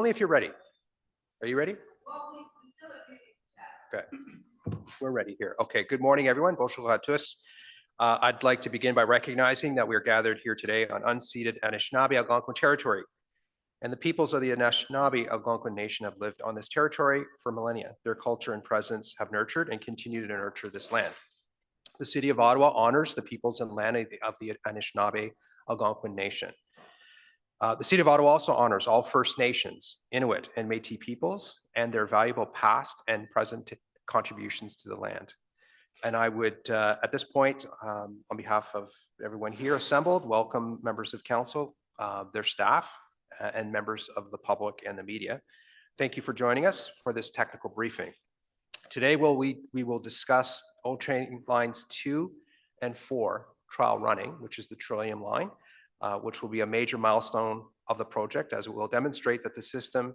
Only if you're ready. Are you ready? Okay, we're ready here. Okay, good morning, everyone. Bonjour à tous. I'd like to begin by recognizing that we are gathered here today on unceded Anishinaabe Algonquin territory. And the peoples of the Anishinaabe Algonquin Nation have lived on this territory for millennia. Their culture and presence have nurtured and continue to nurture this land. The City of Ottawa honors the peoples and land of the Anishinaabe Algonquin Nation. The City of Ottawa also honors all First Nations, Inuit, and Métis peoples and their valuable past and present contributions to the land. And I would, at this point, on behalf of everyone here assembled, welcome members of council, their staff, and members of the public and the media. Thank you for joining us for this technical briefing. Today, we will discuss O Train Lines 2 and 4 trial running, which is the Trillium line, which will be a major milestone of the project, as it will demonstrate that the system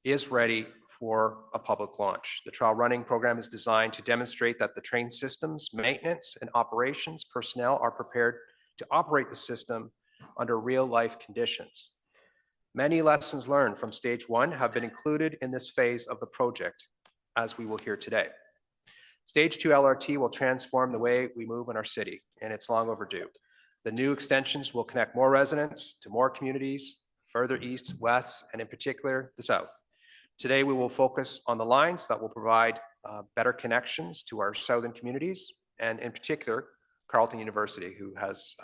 is ready for a public launch. The trial running program is designed to demonstrate that the train systems, maintenance, and operations personnel are prepared to operate the system under real-life conditions. Many lessons learned from stage 1 have been included in this phase of the project, as we will hear today. Stage 2 LRT will transform the way we move in our city, and it's long overdue. The new extensions will connect more residents to more communities, further east, west, and in particular, the south. Today, we will focus on the lines that will provide better connections to our southern communities, and in particular, Carleton University, who has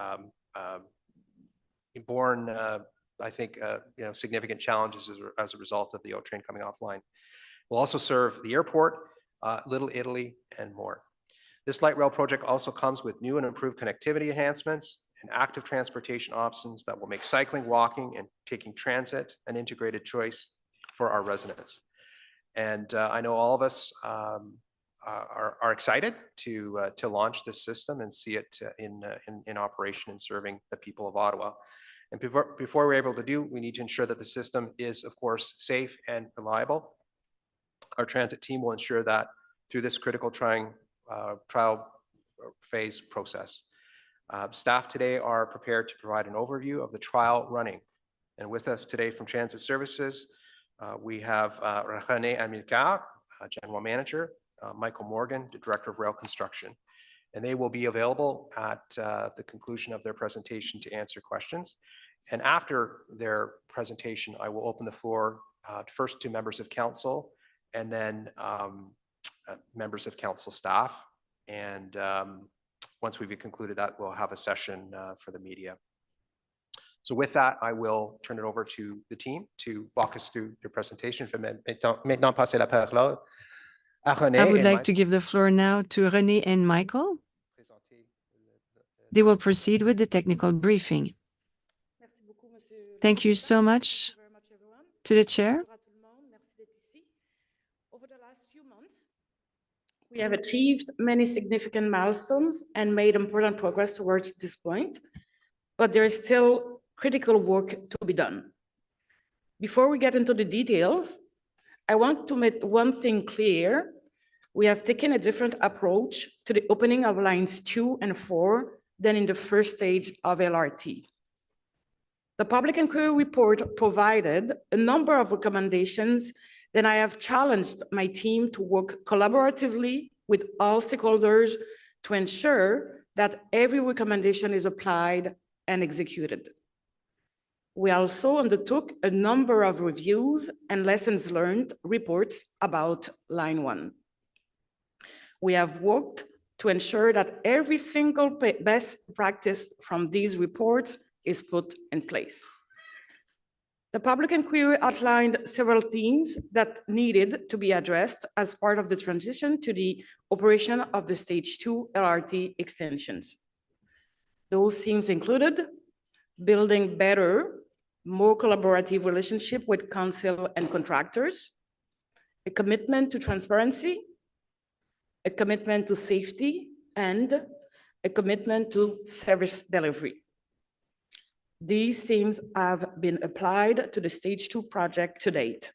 borne, I think, significant challenges as a result of the O train coming offline. We'll also serve the airport, Little Italy, and more. This light rail project also comes with new and improved connectivity enhancements and active transportation options that will make cycling, walking, and taking transit an integrated choice for our residents. And I know all of us are excited to launch this system and see it in operation and serving the people of Ottawa. And before we're able to do, we need to ensure that the system is, of course, safe and reliable. Our transit team will ensure that through this critical trial phase process. Staff today are prepared to provide an overview of the trial running. And with us today from Transit Services, we have René Amilcar, General Manager, Michael Morgan, the Director of Rail Construction. And they will be available at the conclusion of their presentation to answer questions. And after their presentation, I will open the floor first to members of council and then members of council staff. And once we've concluded that, we'll have a session for the media. So with that, I will turn it over to the team to walk us through their presentation. I would like to give the floor now to René and Michael. They will proceed with the technical briefing. Thank you so much to the chair. Over the last few months, we have achieved many significant milestones and made important progress towards this point, but there is still critical work to be done. Before we get into the details, I want to make one thing clear. We have taken a different approach to the opening of lines 2 and 4 than in the first stage of LRT. The public inquiry report provided a number of recommendations. Then I have challenged my team to work collaboratively with all stakeholders to ensure that every recommendation is applied and executed. We also undertook a number of reviews and lessons learned reports about Line 1. We have worked to ensure that every single best practice from these reports is put in place. The public inquiry outlined several themes that needed to be addressed as part of the transition to the operation of the Stage 2 LRT extensions. Those themes included building better, more collaborative relationship with council and contractors, a commitment to transparency, a commitment to safety, and a commitment to service delivery. These themes have been applied to the Stage 2 project to date.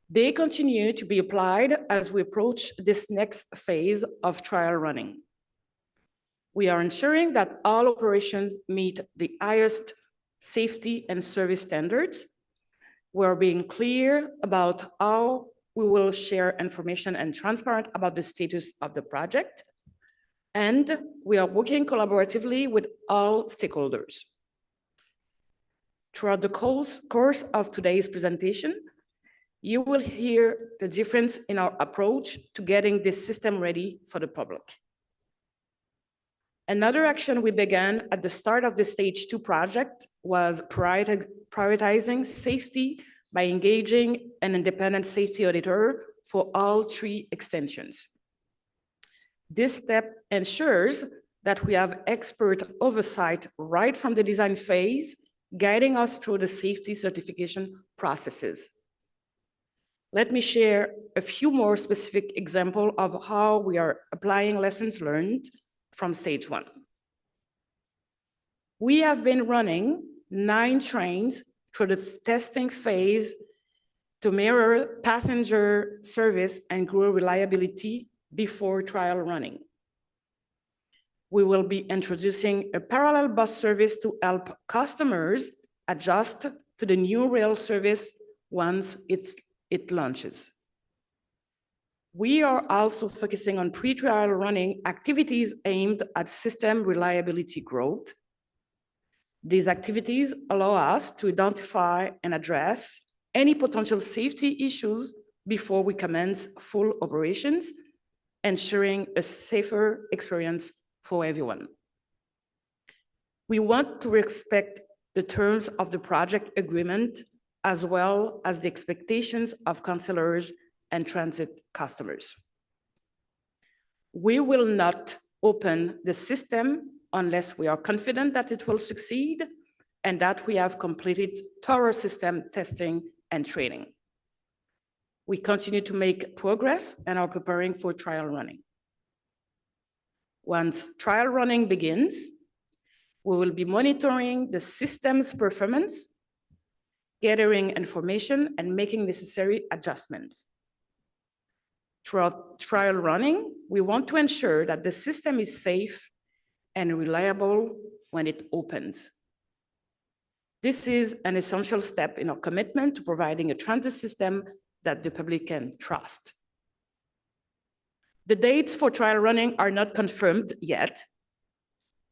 They continue to be applied as we approach this next phase of trial running. We are ensuring that all operations meet the highest safety and service standards, We're being clear about how we will share information and transparent about the status of the project. And we are working collaboratively with all stakeholders. Throughout the course of today's presentation, you will hear the difference in our approach to getting this system ready for the public. Another action we began at the start of the Stage 2 project was prioritizing safety by engaging an independent safety auditor for all 3 extensions. This step ensures that we have expert oversight right from the design phase, guiding us through the safety certification processes. Let me share a few more specific examples of how we are applying lessons learned from Stage 1. We have been running 9 trains through the testing phase to mirror passenger service and crew reliability before trial running. We will be introducing a parallel bus service to help customers adjust to the new rail service once it launches. We are also focusing on pre-trial running activities aimed at system reliability growth. These activities allow us to identify and address any potential safety issues before we commence full operations, ensuring a safer experience for everyone. We want to respect the terms of the project agreement as well as the expectations of counselors and transit customers. We will not open the system unless we are confident that it will succeed and that we have completed thorough system testing and training. We continue to make progress and are preparing for trial running. Once trial running begins, we will be monitoring the system's performance, gathering information, and making necessary adjustments. Throughout trial running, we want to ensure that the system is safe and reliable when it opens. This is an essential step in our commitment to providing a transit system that the public can trust. The dates for trial running are not confirmed yet.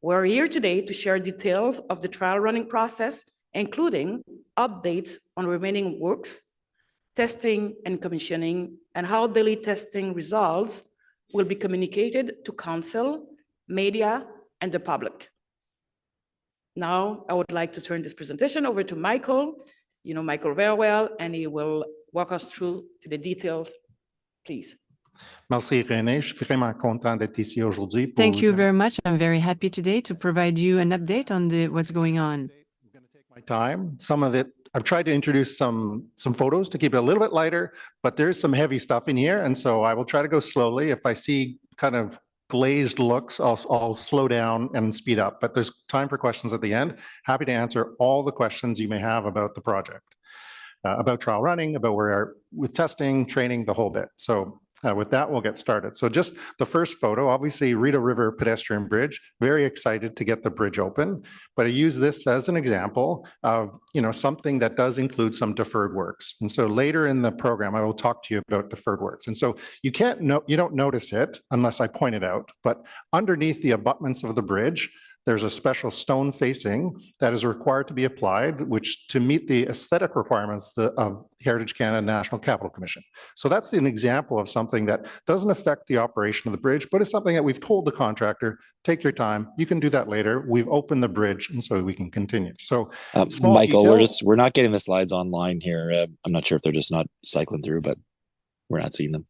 We're here today to share details of the trial running process, including updates on remaining works, testing and commissioning, and how daily testing results will be communicated to council, media, and the public. Now, I would like to turn this presentation over to Michael. You know Michael very well, and he will walk us through to the details. Please. Merci René, je suis vraiment content d'être ici aujourd'hui. Thank you very much. I'm very happy today to provide you an update on what's going on. I'm going to take my time. Some of it, I've tried to introduce some photos to keep it a little bit lighter, but there's some heavy stuff in here, and so I will try to go slowly. If I see kind of glazed looks, I'll slow down and speed up, but there's time for questions at the end. Happy to answer all the questions you may have about the project, about trial running, about where we are with testing, training, the whole bit. So with that, we'll get started. So just the first photo, obviously Rideau River pedestrian bridge, very excited to get the bridge open, but I use this as an example of, something that does include some deferred works. And so later in the program, I will talk to you about deferred works. And so you don't notice it unless I point it out, but underneath the abutments of the bridge, there's a special stone facing that is required to be applied, which to meet the aesthetic requirements of Heritage Canada National Capital Commission. So that's an example of something that doesn't affect the operation of the bridge, but it's something that we've told the contractor, take your time, you can do that later. We've opened the bridge, and so we can continue. So Michael, we're not getting the slides online here. I'm not sure if they're just not cycling through, but we're not seeing them.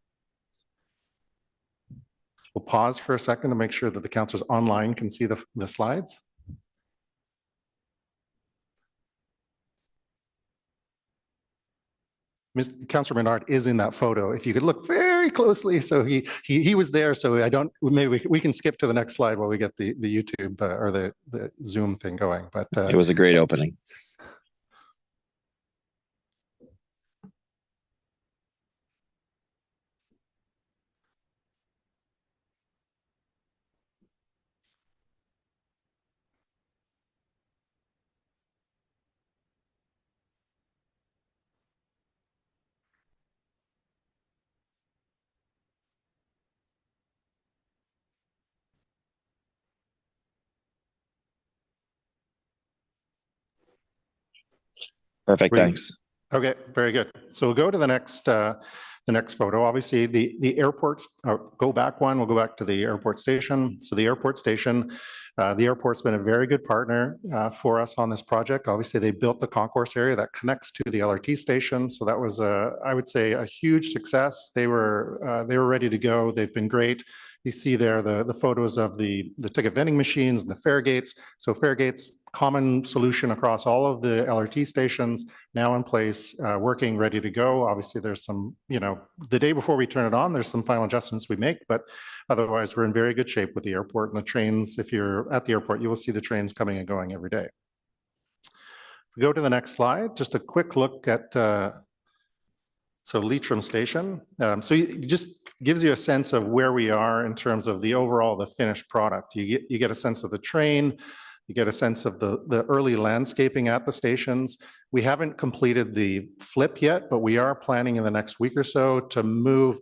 We'll pause for a second to make sure that the councillors online can see the slides. Councillor Menard is in that photo. If you could look very closely, so he was there. So maybe we can skip to the next slide while we get the YouTube or the Zoom thing going. But it was a great opening. Perfect. Were you- Thanks. Okay, very good. So we'll go to the next photo. Obviously, the airports, go back one, we'll go back to the airport station. So the airport station, the airport's been a very good partner for us on this project. Obviously, they built the concourse area that connects to the LRT station. So that was, I would say, a huge success. They were ready to go. They've been great. You see there the photos of the ticket vending machines and the fare gates. So fare gates, common solution across all of the LRT stations, now in place, working, ready to go. Obviously, there's some, the day before we turn it on, there's some final adjustments we make, but otherwise we're in very good shape with the airport and the trains. If you're at the airport, you will see the trains coming and going every day. If we go to the next slide, just a quick look at so Leitrim Station. So it just gives you a sense of where we are in terms of the overall, the finished product. You get a sense of the train, you get a sense of the early landscaping at the stations. We haven't completed the flip yet, but we are planning in the next week or so to move.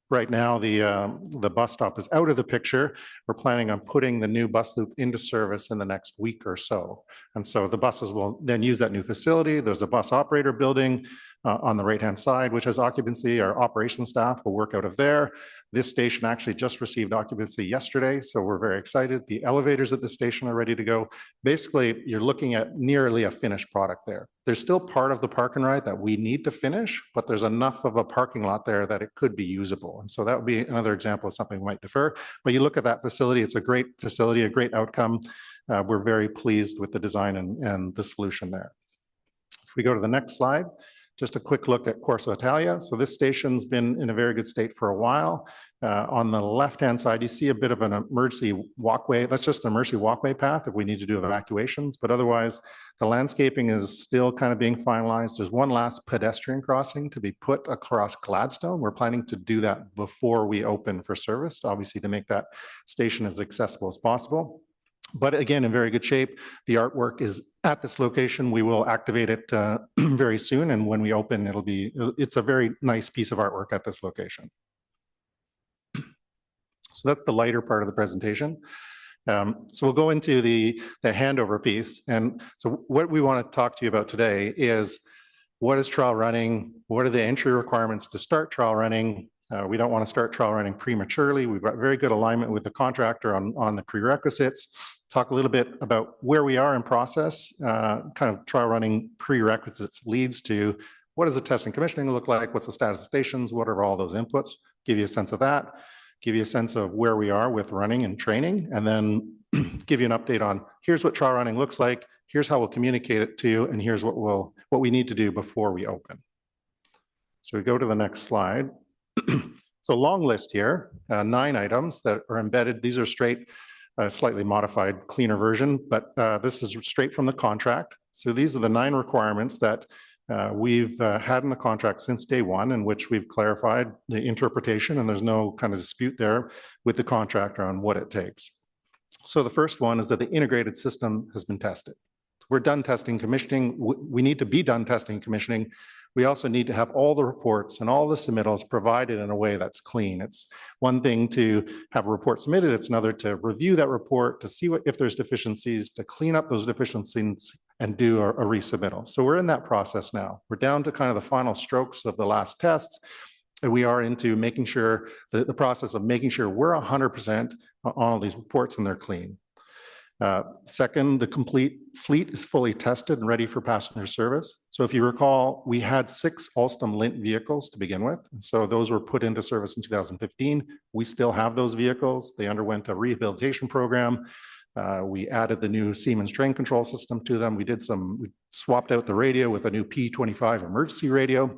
Right now, the bus stop is out of the picture. We're planning on putting the new bus loop into service in the next week or so. And so the buses will then use that new facility. There's a bus operator building on the right-hand side, which has occupancy. Our operations staff will work out of there. This station actually just received occupancy yesterday, so we're very excited. The elevators at the station are ready to go. Basically, you're looking at nearly a finished product there. There's still part of the park and ride that we need to finish, but there's enough of a parking lot there that it could be usable. And so that would be another example of something we might defer. But you look at that facility, it's a great facility, a great outcome. We're very pleased with the design and the solution there. If we go to the next slide, just a quick look at Corso Italia. So this station's been in a very good state for a while. On the left-hand side, you see a bit of an emergency walkway. That's just an emergency walkway path if we need to do evacuations, but otherwise the landscaping is still kind of being finalized. There's one last pedestrian crossing to be put across Gladstone. We're planning to do that before we open for service, obviously to make that station as accessible as possible. But again, in very good shape. The artwork is at this location. We will activate it very soon. And when we open, it's a very nice piece of artwork at this location. So that's the lighter part of the presentation. So we'll go into the handover piece. And so what we want to talk to you about today is what is trial running? What are the entry requirements to start trial running? We don't want to start trial running prematurely. We've got very good alignment with the contractor on the prerequisites. Talk a little bit about where we are in process. Kind of trial running prerequisites leads to what does the testing commissioning look like? What's the status of stations? What are all those inputs? Give you a sense of that. Give you a sense of where we are with running and training, and then give you an update on here's what trial running looks like. Here's how we'll communicate it to you, and here's what we need to do before we open. So we go to the next slide. So long list here, 9 items that are embedded. These are straight, slightly modified, cleaner version, but this is straight from the contract. So these are the 9 requirements that we've had in the contract since day one, in which we've clarified the interpretation, and there's no kind of dispute there with the contractor on what it takes. So the first one is that the integrated system has been tested. We're done testing commissioning. We need to be done testing commissioning. We also need to have all the reports and all the submittals provided in a way that's clean. It's one thing to have a report submitted. It's another to review that report, to see if there's deficiencies, to clean up those deficiencies and do a resubmittal. So we're in that process now. We're down to kind of the final strokes of the last tests. And we are into making sure the process of making sure we're 100% on all these reports and they're clean. Second, the complete fleet is fully tested and ready for passenger service. So if you recall, we had 6 Alstom Lint vehicles to begin with. And so those were put into service in 2015. We still have those vehicles. They underwent a rehabilitation program. We added the new Siemens train control system to them. We swapped out the radio with a new P25 emergency radio.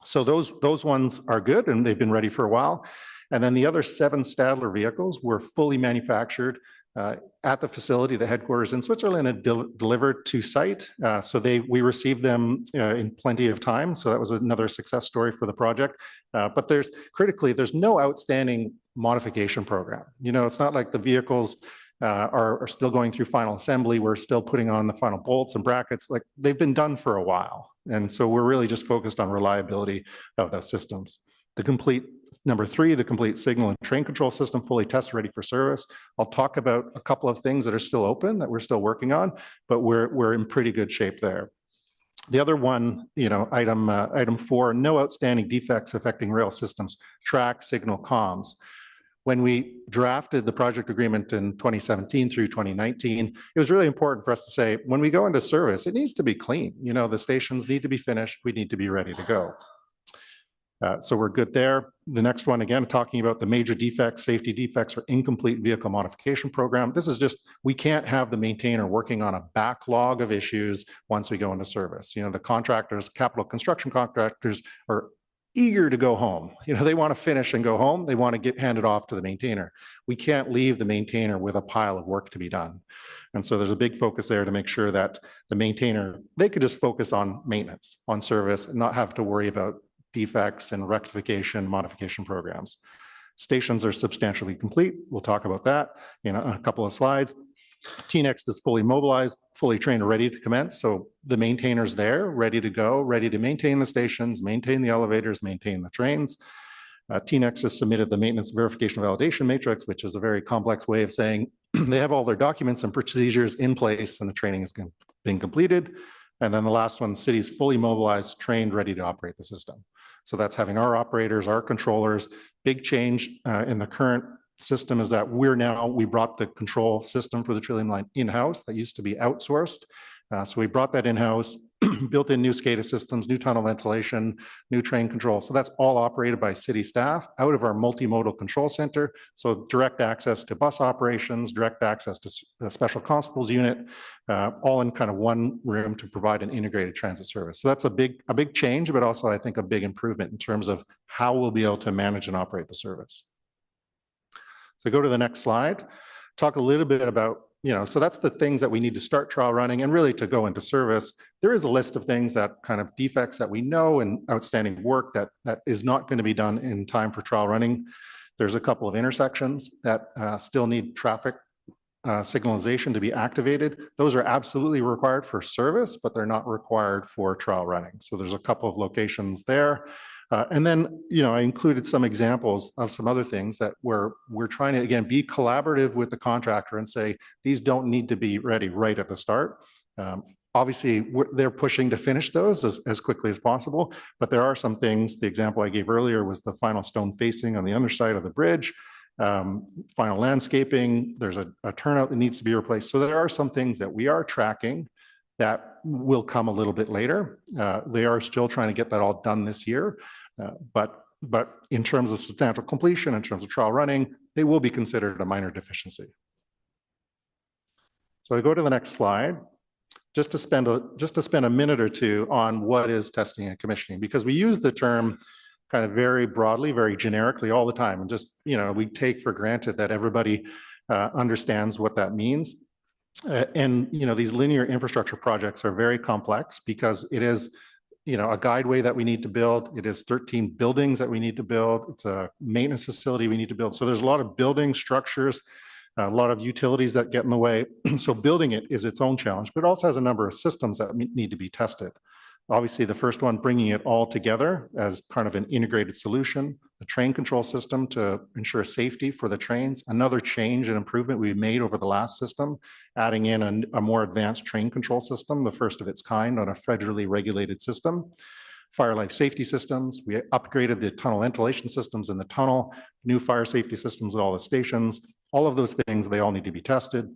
So those ones are good and they've been ready for a while. And then the other 7 Stadler vehicles were fully manufactured at the facility, the headquarters in Switzerland, and delivered to site. So we received them in plenty of time. So that was another success story for the project. But there's no outstanding modification program. It's not like the vehicles are still going through final assembly. We're still putting on the final bolts and brackets. Like they've been done for a while. And so we're really just focused on reliability of the systems. Number 3, the complete signal and train control system fully tested, ready for service. I'll talk about a couple of things that are still open that we're still working on, but we're in pretty good shape there. The other one, item 4, no outstanding defects affecting rail systems, track, signal, comms. When we drafted the project agreement in 2017 through 2019, it was really important for us to say, when we go into service, it needs to be clean. The stations need to be finished. We need to be ready to go. So we're good there. The next one, again, talking about the major defects, safety defects, or incomplete vehicle modification program. This is just, we can't have the maintainer working on a backlog of issues once we go into service. The contractors, capital construction contractors are eager to go home. They want to finish and go home. They want to get handed off to the maintainer. We can't leave the maintainer with a pile of work to be done. And so there's a big focus there to make sure that the maintainer, they could just focus on maintenance, on service, and not have to worry about defects and rectification, modification programs. Stations are substantially complete. We'll talk about that in a couple of slides. TNext is fully mobilized, fully trained, and ready to commence. So the maintainers there, ready to go, ready to maintain the stations, maintain the elevators, maintain the trains. TNext has submitted the maintenance verification validation matrix, which is a very complex way of saying they have all their documents and procedures in place and the training has been completed. And then the last one, city's fully mobilized, trained, ready to operate the system. So that's having our operators, our controllers. Big change in the current system is that we brought the control system for the Trillium Line in-house that used to be outsourced. So we brought that in-house, built in new SCADA systems, new tunnel ventilation, new train control. So that's all operated by city staff out of our multimodal control center. So direct access to bus operations, direct access to the special constables unit, all in kind of one room to provide an integrated transit service. So that's a big change, but also I think a big improvement in terms of how we'll be able to manage and operate the service. So go to the next slide, talk a little bit about, so that's the things that we need to start trial running and really to go into service. There is a list of things that kind of defects that we know and outstanding work that is not going to be done in time for trial running. There's a couple of intersections that still need traffic signalization to be activated. Those are absolutely required for service, but they're not required for trial running. So there's a couple of locations there. And then, I included some examples of some other things that we're trying to, again, be collaborative with the contractor and say, these don't need to be ready right at the start. Obviously, they're pushing to finish those as quickly as possible, but there are some things, the example I gave earlier was the final stone facing on the underside of the bridge, final landscaping, there's a turnout that needs to be replaced. So there are some things that we are tracking that will come a little bit later. They are still trying to get that all done this year. But in terms of substantial completion, in terms of trial running, they will be considered a minor deficiency. So I go to the next slide, just to spend a minute or two on what is testing and commissioning, because we use the term kind of very broadly, very generically all the time, and just we take for granted that everybody understands what that means. And these linear infrastructure projects are very complex because it is a guideway that we need to build. It is 13 buildings that we need to build. It's a maintenance facility we need to build. So there's a lot of building structures, a lot of utilities that get in the way. So building it is its own challenge, but it also has a number of systems that need to be tested. Obviously, the first one, bringing it all together as kind of an integrated solution, the train control system to ensure safety for the trains. Another change and improvement we made over the last system, adding in a more advanced train control system, the first of its kind on a federally regulated system. Fire life safety systems. We upgraded the tunnel ventilation systems in the tunnel, new fire safety systems at all the stations. All of those things, they all need to be tested.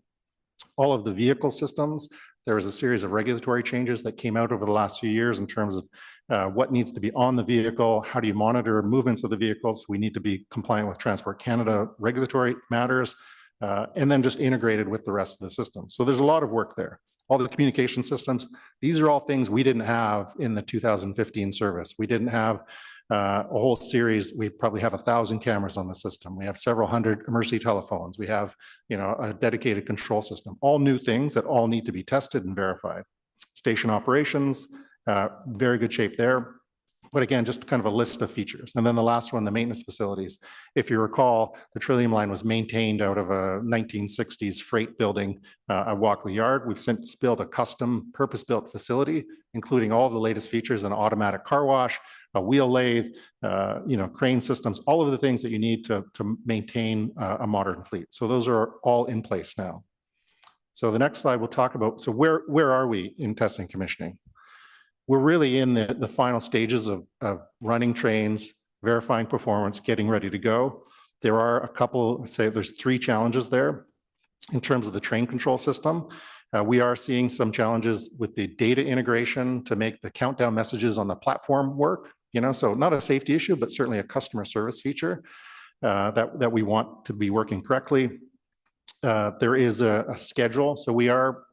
All of the vehicle systems, there was a series of regulatory changes that came out over the last few years in terms of what needs to be on the vehicle, how do you monitor movements of the vehicles. We need to be compliant with Transport Canada regulatory matters, and then just integrated with the rest of the system. So there's a lot of work there. All the communication systems, these are all things we didn't have in the 2015 service. We didn't have a whole series. We probably have 1,000 cameras on the system. We have several hundred emergency telephones. We have, a dedicated control system, all new things that all need to be tested and verified. Station operations, very good shape there. But again, just kind of a list of features. And then the last one, the maintenance facilities. If you recall, the Trillium Line was maintained out of a 1960s freight building at Walkley Yard. We've since built a custom purpose-built facility, including all the latest features, an automatic car wash, a wheel lathe, crane systems, all of the things that you need to maintain a modern fleet. So those are all in place now. So the next slide we'll talk about, so where are we in testing and commissioning? we're really in the final stages of running trains, verifying performance, getting ready to go. There are a couple, say there's 3 challenges there in terms of the train control system. We are seeing some challenges with the data integration to make the countdown messages on the platform work, so not a safety issue, but certainly a customer service feature that we want to be working correctly. There is a schedule. So we are,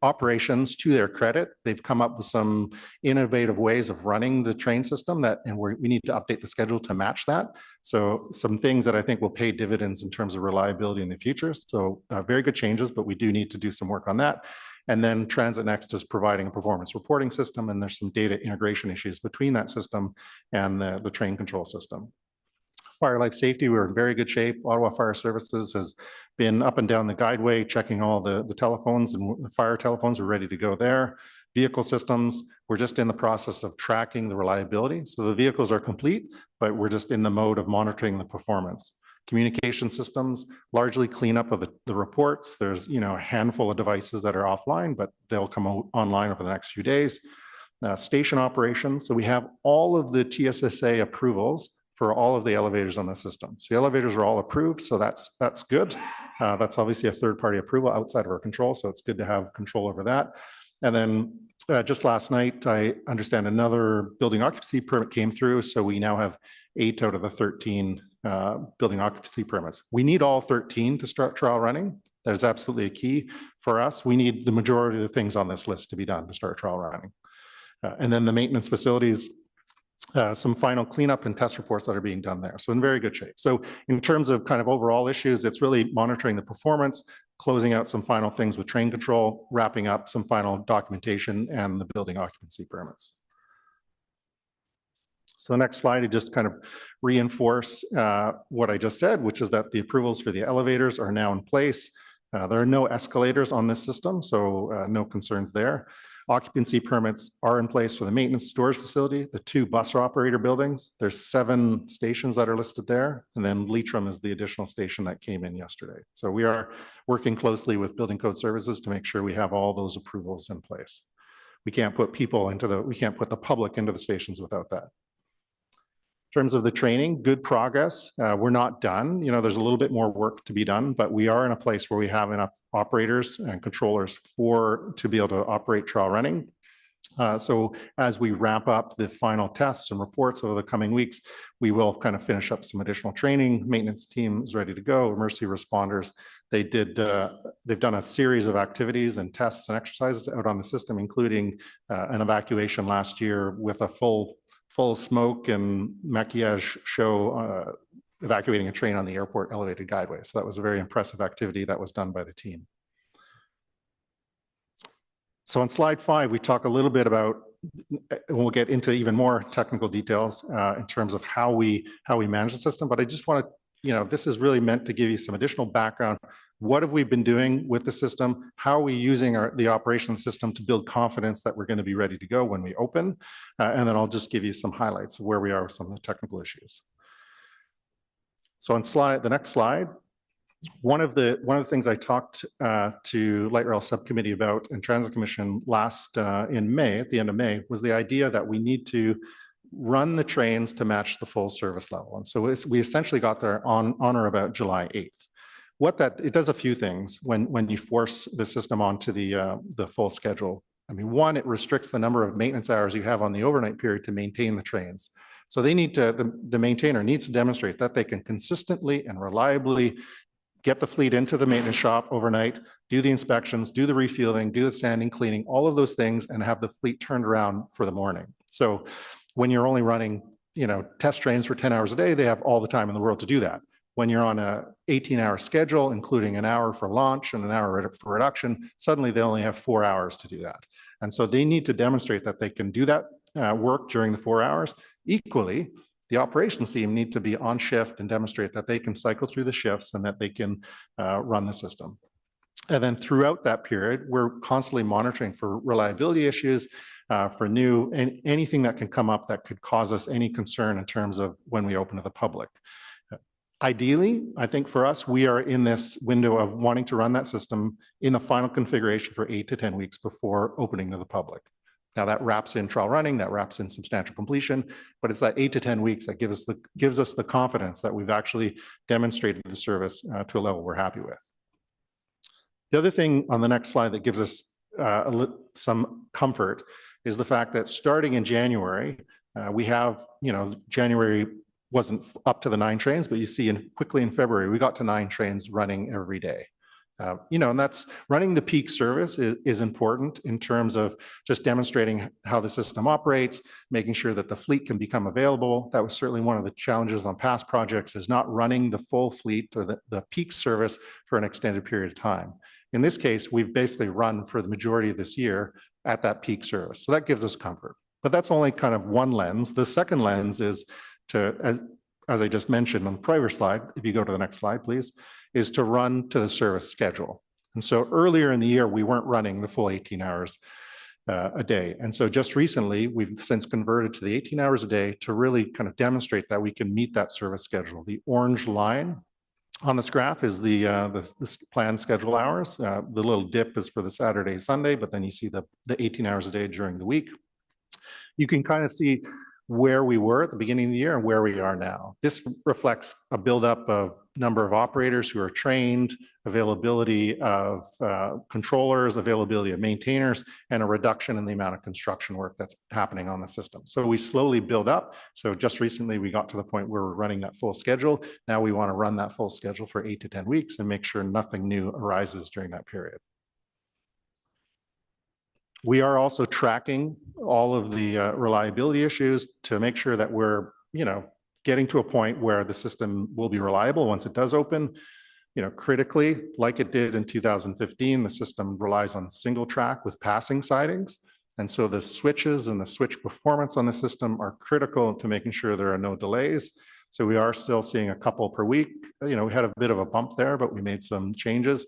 operations, to their credit, they've come up with some innovative ways of running the train system and we need to update the schedule to match that. So some things that I think will pay dividends in terms of reliability in the future. So very good changes, but we do need to do some work on that. And then Transit Next is providing a performance reporting system, and there's some data integration issues between that system and the train control system. Fire life safety, we're in very good shape. Ottawa Fire Services has been up and down the guideway, checking all the telephones, and the fire telephones are ready to go there. Vehicle systems, we're just in the process of tracking the reliability. So the vehicles are complete, but we're just in the mode of monitoring the performance. Communication systems, largely cleanup of the reports. There's a handful of devices that are offline, but they'll come online over the next few days. Station operations, so we have all of the TSSA approvals for all of the elevators on the system. So the elevators are all approved, so that's good. That's obviously a third-party approval outside of our control, so it's good to have control over that. And then just last night, I understand another building occupancy permit came through, so we now have 8 out of the 13 building occupancy permits. We need all 13 to start trial running. That is absolutely a key for us. We need the majority of the things on this list to be done to start trial running. And then the maintenance facilities, some final cleanup and test reports that are being done there. So in very good shape. So in terms of kind of overall issues, it's really monitoring the performance, closing out some final things with train control, wrapping up some final documentation and the building occupancy permits. So the next slide, I just kind of reinforce what I just said, which is that the approvals for the elevators are now in place. There are no escalators on this system, so no concerns there. Occupancy permits are in place for the maintenance storage facility, the 2 bus operator buildings. There's 7 stations that are listed there. And then Leitrim is the additional station that came in yesterday. So we are working closely with Building Code Services to make sure we have all those approvals in place. We can't put we can't put the public into the stations without that. In terms of the training, good progress. We're not done. There's a little bit more work to be done, but we are in a place where we have enough operators and controllers to be able to operate trial running. So as we wrap up the final tests and reports over the coming weeks, we will kind of finish up some additional training. Maintenance team is ready to go. Emergency responders, they've done a series of activities and tests and exercises out on the system, including an evacuation last year with a full smoke and maquillage show evacuating a train on the airport elevated guideway. So that was a very impressive activity that was done by the team. So on slide 5, we talk a little bit about, and we'll get into even more technical details in terms of how we manage the system. But I just want to, this is really meant to give you some additional background. What have we been doing with the system? How are we using the operation system to build confidence that we're going to be ready to go when we open? And then I'll just give you some highlights of where we are with some of the technical issues. So on the next slide, one of the things I talked to Light Rail Subcommittee about and Transit Commission last in May, at the end of May, was the idea that we need to run the trains to match the full service level. And so we essentially got there on or about July 8th. It does a few things when you force the system onto the full schedule. I mean, one, it restricts the number of maintenance hours you have on the overnight period to maintain the trains. So the maintainer needs to demonstrate that they can consistently and reliably get the fleet into the maintenance shop overnight, do the inspections, do the refueling, do the sanding, cleaning, all of those things, and have the fleet turned around for the morning. So when you're only running, test trains for 10 hours a day, they have all the time in the world to do that. When you're on a 18-hour schedule, including an hour for launch and an hour for reduction, suddenly they only have 4 hours to do that. And so they need to demonstrate that they can do that work during the 4 hours. Equally, the operations team need to be on shift and demonstrate that they can cycle through the shifts and that they can run the system. And then throughout that period, we're constantly monitoring for reliability issues, for anything that can come up that could cause us any concern in terms of when we open to the public. Ideally, I think for us, we are in this window of wanting to run that system in a final configuration for 8 to 10 weeks before opening to the public. Now that wraps in trial running, that wraps in substantial completion, but it's that 8 to 10 weeks that gives us the confidence that we've actually demonstrated the service to a level we're happy with. The other thing on the next slide that gives us some comfort is the fact that starting in January, we have, January wasn't up to the 9 trains, but you see quickly in February, we got to 9 trains running every day. And that's running the peak service is important in terms of just demonstrating how the system operates, making sure that the fleet can become available. That was certainly one of the challenges on past projects, is not running the full fleet or the peak service for an extended period of time. In this case, we've basically run for the majority of this year at that peak service. So that gives us comfort. But that's only kind of one lens. The second lens is to, as I just mentioned on the prior slide, if you go to the next slide, please, is to run to the service schedule. And so earlier in the year, we weren't running the full 18 hours a day. And so just recently, we've since converted to the 18 hours a day to really kind of demonstrate that we can meet that service schedule. The orange line on this graph is the planned schedule hours. The little dip is for the Saturday, Sunday, but then you see the 18 hours a day during the week. You can kind of see where we were at the beginning of the year and where we are now. This reflects a buildup of number of operators who are trained, availability of controllers, availability of maintainers, and a reduction in the amount of construction work that's happening on the system. So we slowly build up. So just recently we got to the point where we're running that full schedule. Now we want to run that full schedule for 8 to 10 weeks and make sure nothing new arises during that period. We are also tracking all of the reliability issues to make sure that we're, getting to a point where the system will be reliable once it does open. Critically, like it did in 2015, the system relies on single track with passing sidings. And so the switches and the switch performance on the system are critical to making sure there are no delays. So we are still seeing a couple per week. We had a bit of a bump there, but we made some changes.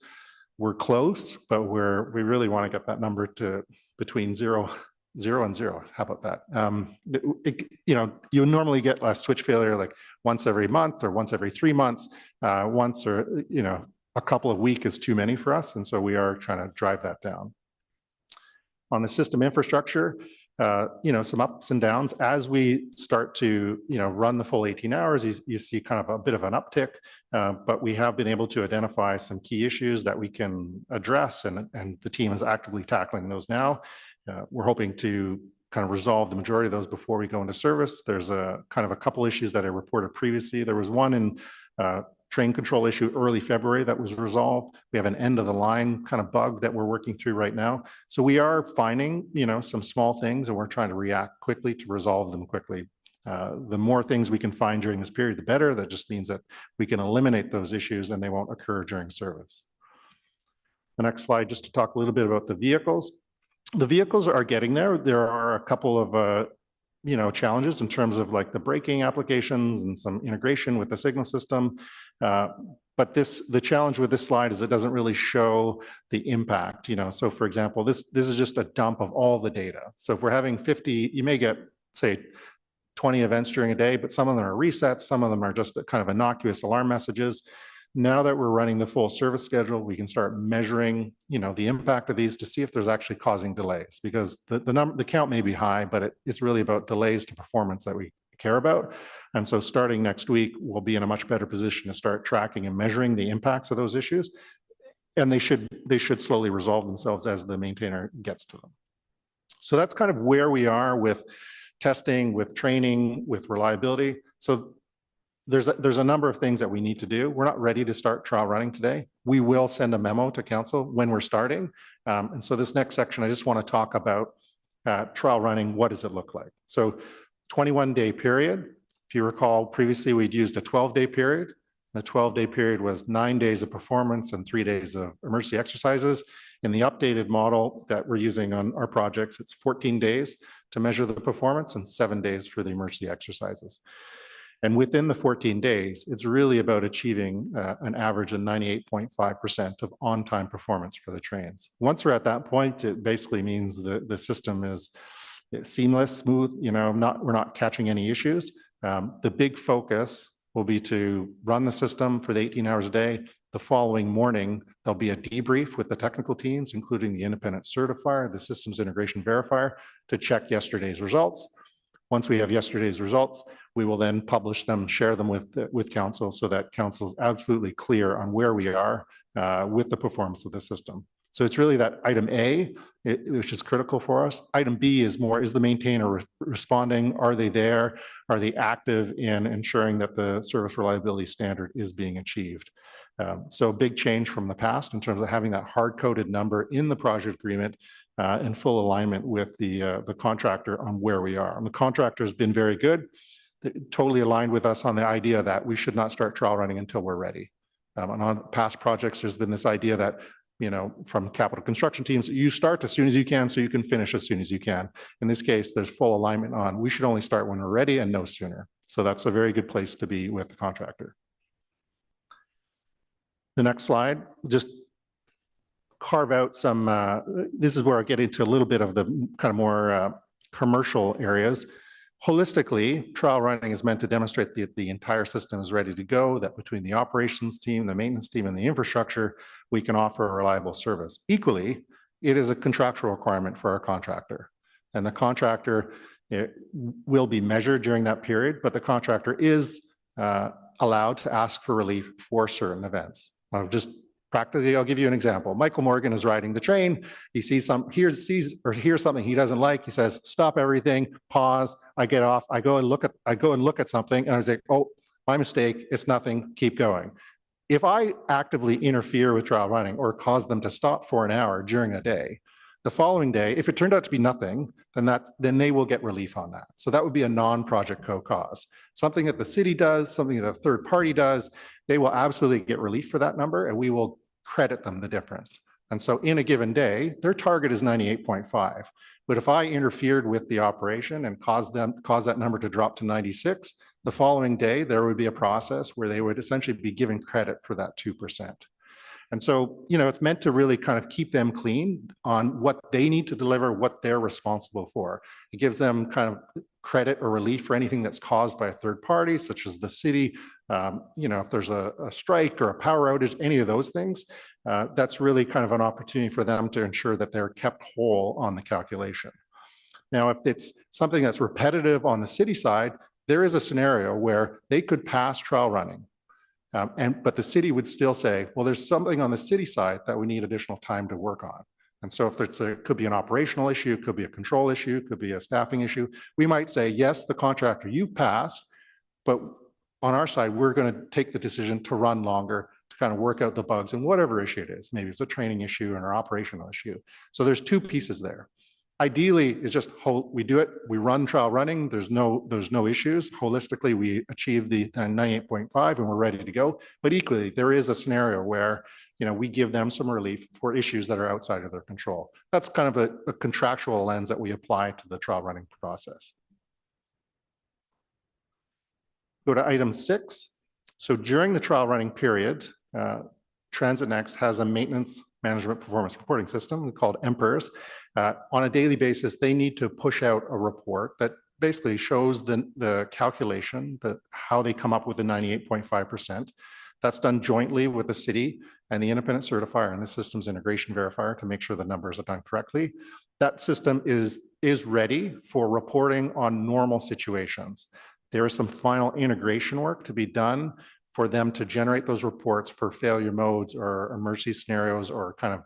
We're close, but we really want to get that number to between 0 and 0. How about that? You normally get a switch failure like once every month or once every 3 months. Once or a couple of weeks is too many for us, and so we are trying to drive that down. On the system infrastructure, some ups and downs as we start to run the full 18 hours. You see kind of a bit of an uptick, but we have been able to identify some key issues that we can address, and the team is actively tackling those now. We're hoping to kind of resolve the majority of those before we go into service. There's a couple issues that I reported previously. There was one in train control issue early February that was resolved. We have an end of the line kind of bug that we're working through right now. So we are finding, some small things, and we're trying to react quickly to resolve them quickly. The more things we can find during this period, the better. That just means that we can eliminate those issues and they won't occur during service. The next slide, just to talk a little bit about the vehicles. The vehicles are getting there. There are a couple of challenges in terms of like the braking applications and some integration with the signal system. But the challenge with this slide is it doesn't really show the impact. So for example, this is just a dump of all the data. So if we're having 50, you may get say 20 events during a day, but some of them are resets, some of them are just kind of innocuous alarm messages. Now that we're running the full service schedule, we can start measuring, the impact of these to see if there's actually causing delays, because the count may be high, but it's really about delays to performance that we care about. And so starting next week, we'll be in a much better position to start tracking and measuring the impacts of those issues. And they should slowly resolve themselves as the maintainer gets to them. So that's kind of where we are with testing, with training, with reliability. So there's a number of things that we need to do. We're not ready to start trial running today. We will send a memo to council when we're starting. And so this next section, I just want to talk about trial running. What does it look like? So 21-day period. If you recall, previously we'd used a 12-day period. The 12-day period was 9 days of performance and 3 days of emergency exercises. In the updated model that we're using on our projects, it's 14 days to measure the performance and 7 days for the emergency exercises. And within the 14 days, it's really about achieving an average of 98.5% of on-time performance for the trains. Once we're at that point, it basically means the system is seamless, smooth, we're not catching any issues. The big focus will be to run the system for the 18 hours a day. The following morning, there'll be a debrief with the technical teams, including the independent certifier, the systems integration verifier, to check yesterday's results. Once we have yesterday's results, we will then publish them, share them with council so that council is absolutely clear on where we are with the performance of the system. So it's really that item A, which is critical for us. Item B is more, is the maintainer responding? Are they there? Are they active in ensuring that the service reliability standard is being achieved? So a big change from the past in terms of having that hard-coded number in the project agreement in full alignment with the contractor on where we are. And the contractor has been very good, totally aligned with us on the idea that we should not start trial running until we're ready. And on past projects, there's been this idea that, you know, from capital construction teams, you start as soon as you can so you can finish as soon as you can. In this case, there's full alignment on we should only start when we're ready and no sooner. So that's a very good place to be with the contractor. The next slide, just carve out some, this is where I get into a little bit of the kind of more commercial areas. Holistically, trial running is meant to demonstrate that the entire system is ready to go, that between the operations team, the maintenance team, and the infrastructure, we can offer a reliable service. Equally, it is a contractual requirement for our contractor. And the contractor will be measured during that period, but the contractor is allowed to ask for relief for certain events. Practically, I'll give you an example. Michael Morgan is riding the train. He sees hears something he doesn't like. He says, "Stop everything, pause." I get off. I go and look at something, and I say, "Oh, my mistake. It's nothing. Keep going." If I actively interfere with trial running or cause them to stop for an hour during a day, the following day, if it turned out to be nothing, then they will get relief on that. So that would be a non-project co-cause. Something that the city does, something that a third party does, they will absolutely get relief for that number, and we will credit them the difference. And so in a given day, their target is 98.5. But if I interfered with the operation and caused that number to drop to 96, the following day, there would be a process where they would essentially be given credit for that 2%. And so, you know, it's meant to really kind of keep them clean on what they need to deliver, what they're responsible for. It gives them kind of credit or relief for anything that's caused by a third party, such as the city. You know, if there's a strike or a power outage, any of those things, that's really kind of an opportunity for them to ensure that they're kept whole on the calculation. Now, if it's something that's repetitive on the city side, there is a scenario where they could pass trial running. But the city would still say, well, there's something on the city side that we need additional time to work on. And so if it could be an operational issue, it could be a control issue, it could be a staffing issue, we might say, yes, the contractor, you've passed, but on our side, we're going to take the decision to run longer to kind of work out the bugs and whatever issue it is. Maybe it's a training issue and an operational issue. So there's two pieces there. Ideally, it's just we do it, we run trial running, there's no issues. Holistically, we achieve the 98.5 and we're ready to go. But equally, there is a scenario where, you know, we give them some relief for issues that are outside of their control. That's kind of a contractual lens that we apply to the trial running process. Go to item 6. So during the trial running period, Transit Next has a maintenance management performance reporting system called EMPERS. On a daily basis, they need to push out a report that basically shows the calculation, how they come up with the 98.5%. That's done jointly with the city and the independent certifier and the systems integration verifier to make sure the numbers are done correctly. That system is ready for reporting on normal situations. There is some final integration work to be done for them to generate those reports for failure modes or emergency scenarios or kind of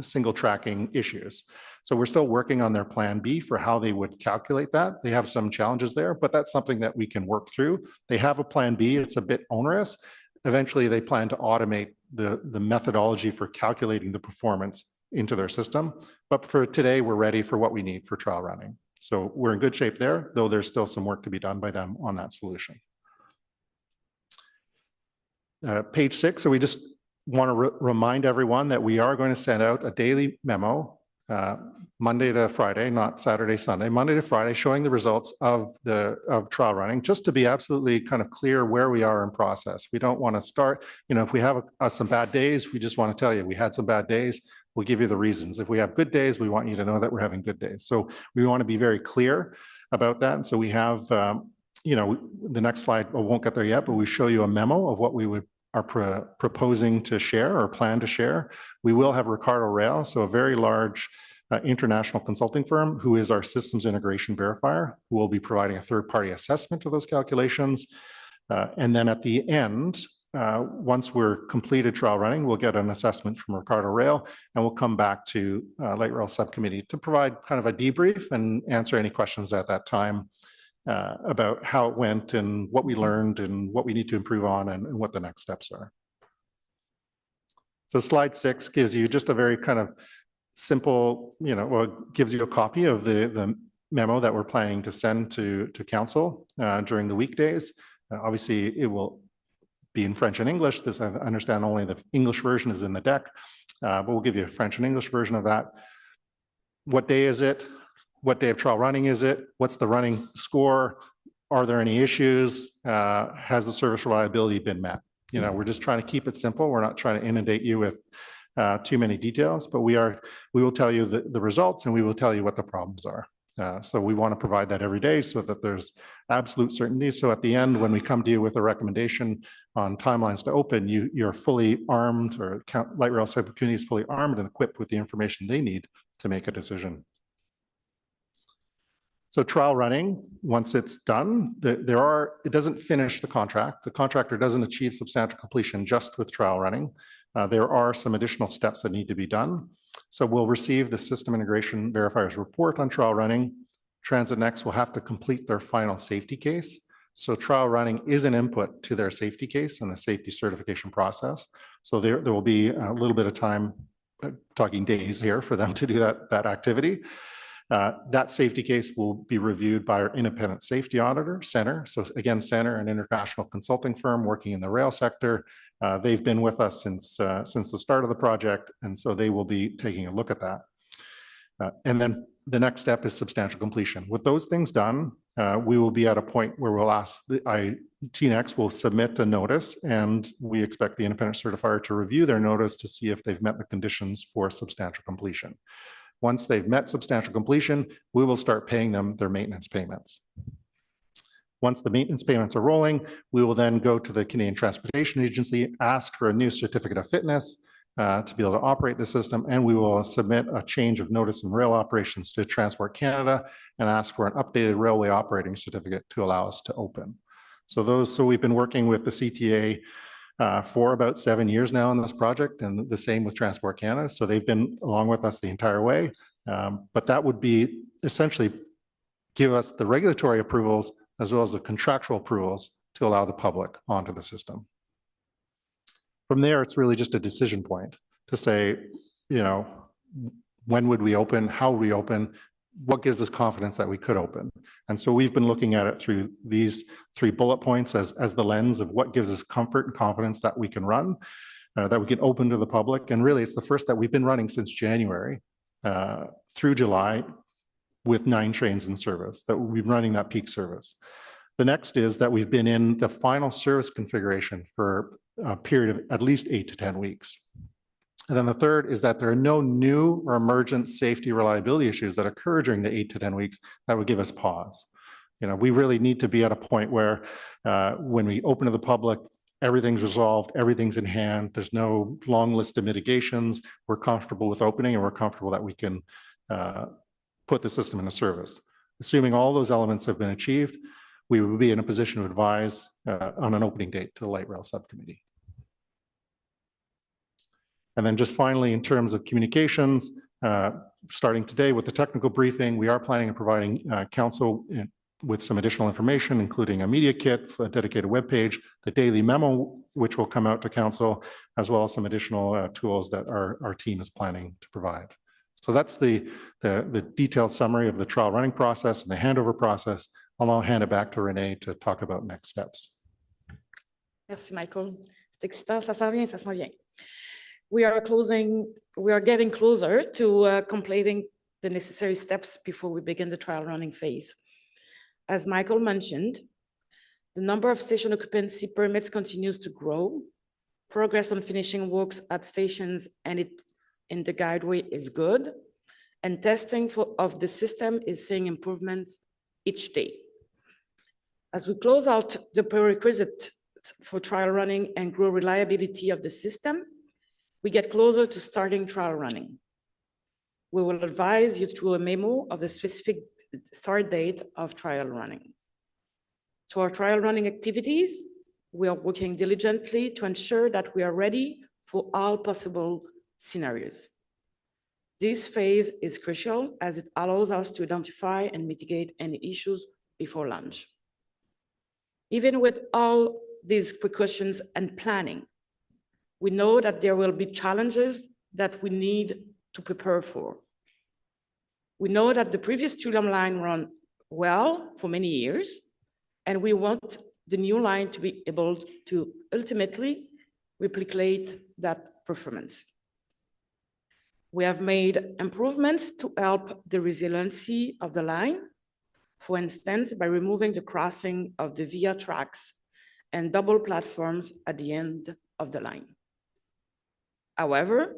single tracking issues. So we're still working on their plan B for how they would calculate that. They have some challenges there, but that's something that we can work through. They have a plan B, it's a bit onerous. Eventually they plan to automate the methodology for calculating the performance into their system. But for today, we're ready for what we need for trial running. So we're in good shape there, though there's still some work to be done by them on that solution. Page 6, so we just want to remind everyone that we are going to send out a daily memo Monday to Friday, not Saturday, Sunday, Monday to Friday, showing the results of trial running, just to be absolutely kind of clear where we are in process. We don't want to start, you know, if we have some bad days, we just want to tell you we had some bad days. We'll give you the reasons. If we have good days, we want you to know that we're having good days. So we want to be very clear about that. And so we have, the next slide, I won't get there yet, but we show you a memo of what we are proposing to share or plan to share. We will have Ricardo Rail, so a very large international consulting firm who is our systems integration verifier, who will be providing a third-party assessment of those calculations. And then at the end, once we're completed trial running, we'll get an assessment from Ricardo Rail, and we'll come back to Light Rail Subcommittee to provide kind of a debrief and answer any questions at that time about how it went and what we learned and what we need to improve on and what the next steps are. So slide 6 gives you just a very kind of simple, gives you a copy of the memo that we're planning to send to council during the weekdays. Obviously, it will be in French and English. This, I understand, only the English version is in the deck, but we'll give you a French and English version of that. What day is it? What day of trial running is it? What's the running score? Are there any issues? Has the service reliability been met? We're just trying to keep it simple. We're not trying to inundate you with too many details, but we will tell you the results, and we will tell you what the problems are. So we want to provide that every day so that there's absolute certainty. So at the end, when we come to you with a recommendation on timelines to open, you're fully armed, or Light Rail Subcommittee is fully armed and equipped with the information they need to make a decision. So trial running, once it's done, it doesn't finish the contract. The contractor doesn't achieve substantial completion just with trial running. There are some additional steps that need to be done. So we'll receive the system integration verifier's report on trial running. Transit Next will have to complete their final safety case. So trial running is an input to their safety case and the safety certification process. So there will be a little bit of time, talking days here, for them to do that activity. That safety case will be reviewed by our independent safety auditor, Center. So again, Center, an international consulting firm working in the rail sector. They've been with us since the start of the project, and so they will be taking a look at that. And then the next step is substantial completion. With those things done, we will be at a point where we'll ask TNX will submit a notice, and we expect the independent certifier to review their notice to see if they've met the conditions for substantial completion. Once they've met substantial completion, we will start paying them their maintenance payments. Once the maintenance payments are rolling, we will then go to the Canadian Transportation Agency, ask for a new certificate of fitness to be able to operate the system, and we will submit a change of notice in rail operations to Transport Canada and ask for an updated railway operating certificate to allow us to open. So we've been working with the CTA for about 7 years now on this project, and the same with Transport Canada. So they've been along with us the entire way. But that would be essentially give us the regulatory approvals as well as the contractual approvals to allow the public onto the system. From there, it's really just a decision point to say, when would we open? How would we open? What gives us confidence that we could open? And so we've been looking at it through these 3 bullet points as the lens of what gives us comfort and confidence that we can run, that we can open to the public. And really, it's the first that we've been running since January through July with 9 trains in service, that we've been running that peak service. The next is that we've been in the final service configuration for a period of at least 8 to 10 weeks. And then the third is that there are no new or emergent safety reliability issues that occur during the 8 to 10 weeks that would give us pause. We really need to be at a point where when we open to the public, everything's resolved, everything's in hand, there's no long list of mitigations, we're comfortable with opening, and we're comfortable that we can put the system into service. Assuming all those elements have been achieved, we will be in a position to advise on an opening date to the Light Rail Subcommittee. And then just finally, in terms of communications, starting today with the technical briefing, we are planning on providing council with some additional information, including a media kit, a dedicated webpage, the daily memo, which will come out to council, as well as some additional tools that our team is planning to provide. So that's the detailed summary of the trial running process and the handover process. I'll now hand it back to Renee to talk about next steps. Merci, Michael. C'est excitant, ça s'en vient, ça s'en vient. We are getting closer to completing the necessary steps before we begin the trial running phase. As Michael mentioned, the number of station occupancy permits continues to grow. Progress on finishing works at stations and in the guideway is good, and testing of the system is seeing improvements each day. As we close out the prerequisite for trial running and grow reliability of the system, we get closer to starting trial running. We will advise you through a memo of the specific start date of trial running. To our trial running activities, we are working diligently to ensure that we are ready for all possible scenarios. This phase is crucial as it allows us to identify and mitigate any issues before launch. Even with all these precautions and planning, we know that there will be challenges that we need to prepare for. We know that the previous trillium line ran well for many years, and we want the new line to be able to ultimately replicate that performance. We have made improvements to help the resiliency of the line, for instance, by removing the crossing of the via tracks and double platforms at the end of the line. However,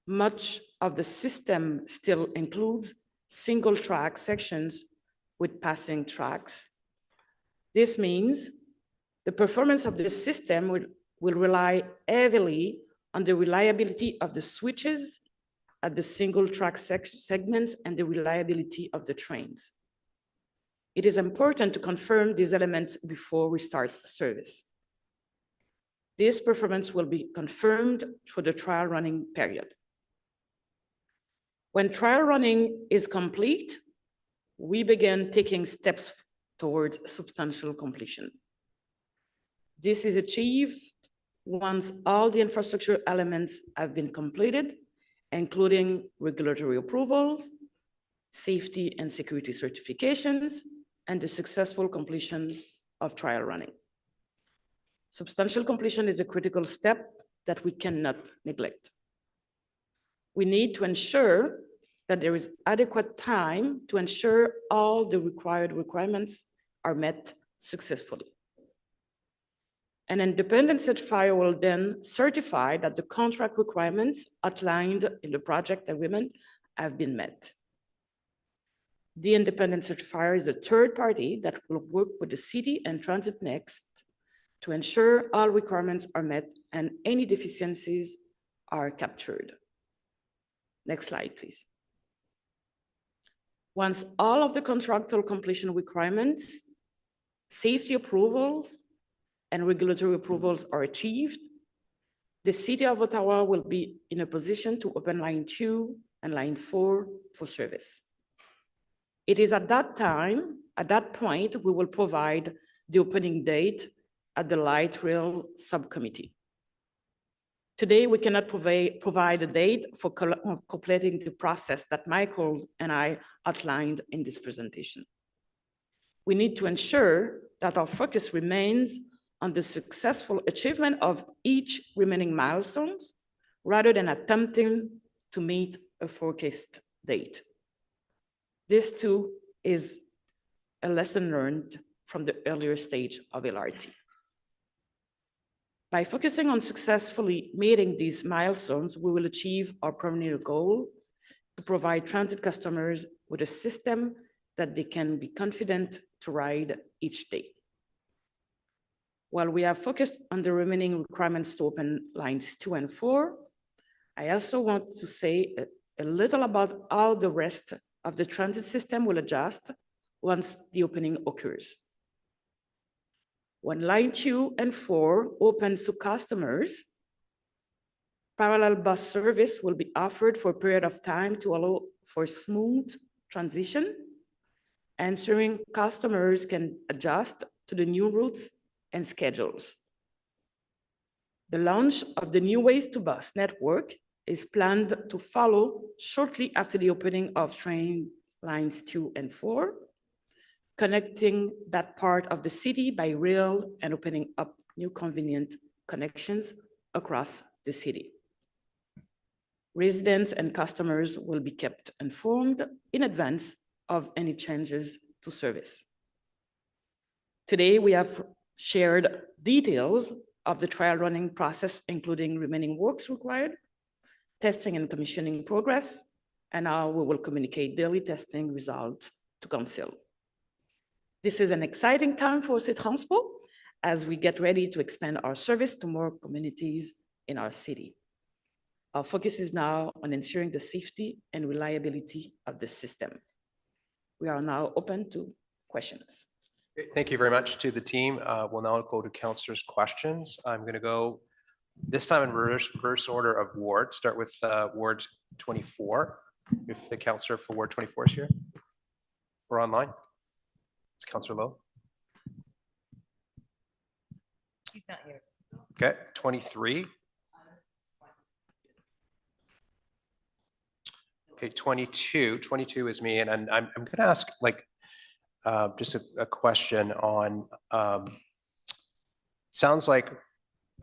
much of the system still includes single track sections with passing tracks. This means the performance of the system will rely heavily on the reliability of the switches at the single track segments and the reliability of the trains. It is important to confirm these elements before we start service. This performance will be confirmed for the trial running period. When trial running is complete, we begin taking steps towards substantial completion. This is achieved once all the infrastructure elements have been completed, including regulatory approvals, safety and security certifications, and the successful completion of trial running. Substantial completion is a critical step that we cannot neglect. We need to ensure that there is adequate time to ensure all the required requirements are met successfully. An independent certifier will then certify that the contract requirements outlined in the project agreement have been met. The independent certifier is a third party that will work with the city and Transit Next to ensure all requirements are met and any deficiencies are captured. Next slide, please. Once all of the contractual completion requirements, safety approvals, and regulatory approvals are achieved, the City of Ottawa will be in a position to open Line 2 and Line 4 for service. It is at that time, at that point, we will provide the opening date at the Light Rail Subcommittee. Today, we cannot provide a date for completing the process that Michael and I outlined in this presentation. We need to ensure that our focus remains on the successful achievement of each remaining milestone, rather than attempting to meet a forecast date. This too is a lesson learned from the earlier stage of LRT. By focusing on successfully meeting these milestones, we will achieve our primary goal to provide transit customers with a system that they can be confident to ride each day. While we have focused on the remaining requirements to open Lines 2 and 4, I also want to say a little about how the rest of the transit system will adjust once the opening occurs. When Line 2 and 4 opens to customers, parallel bus service will be offered for a period of time to allow for smooth transition, ensuring customers can adjust to the new routes and schedules. The launch of the new Ways to Bus network is planned to follow shortly after the opening of train Lines 2 and 4, connecting that part of the city by rail and opening up new convenient connections across the city. Residents and customers will be kept informed in advance of any changes to service. Today, we have shared details of the trial running process, including remaining works required, testing and commissioning progress, and how we will communicate daily testing results to Council. This is an exciting time for OC Transpo as we get ready to expand our service to more communities in our city. Our focus is now on ensuring the safety and reliability of the system. We are now open to questions. Great. Thank you very much to the team. We'll now go to councillors' questions. I'm going to go this time in reverse order of ward. Start with Ward 24. If the councillor for Ward 24 is here or online, it's Councillor Lowe. He's not here. Okay, 23. Okay, 22. 22 is me, and I'm going to ask just a question on. Sounds like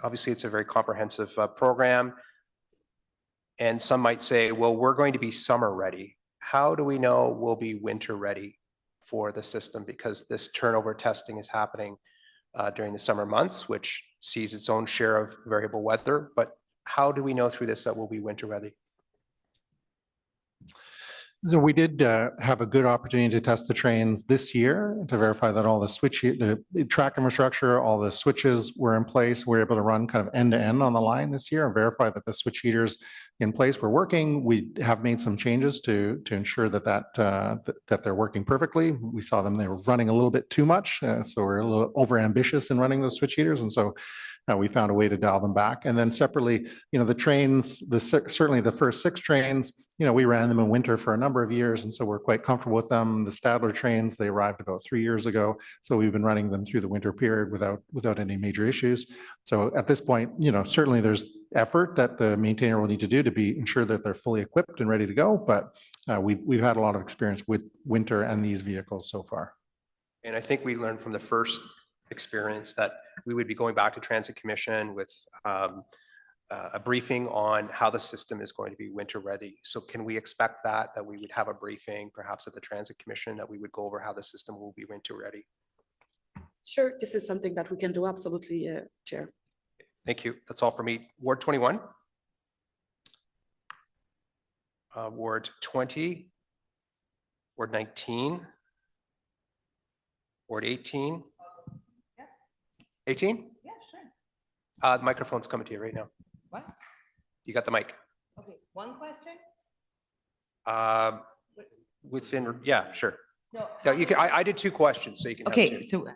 obviously it's a very comprehensive program, and some might say, well, we're going to be summer ready. How do we know we'll be winter ready for the system? Because this turnover testing is happening during the summer months, which sees its own share of variable weather. But how do we know through this that we'll be winter ready? So we did have a good opportunity to test the trains this year to verify that all the track infrastructure, all the switches were in place. We're able to run kind of end to end on the line this year and verify that the switch heaters in place were working. We have made some changes to ensure that they're working perfectly. We saw they were running a little bit too much, so we're a little over ambitious in running those switch heaters, and so we found a way to dial them back. And then separately, the trains, certainly the first 6 trains, we ran them in winter for a number of years, and so we're quite comfortable with them. The Stadler trains, they arrived about 3 years ago, so we've been running them through the winter period without any major issues. So at this point, certainly there's effort that the maintainer will need to do to ensure that they're fully equipped and ready to go, but we've had a lot of experience with winter and these vehicles so far. And I think we learned from the first experience that we would be going back to Transit Commission with a briefing on how the system is going to be winter ready. So can we expect that we would have a briefing perhaps at the Transit Commission, that we would go over how the system will be winter ready? Sure, this is something that we can do, absolutely, Chair. Thank you. That's all for me. Ward 21. Ward 20. Ward 19. Ward 18. 18? Yeah, sure. The microphone's coming to you right now. What? You got the mic. Okay, one question? Yeah, sure. No. Yeah, you can. I did 2 questions, so you can. Okay, have 2. so,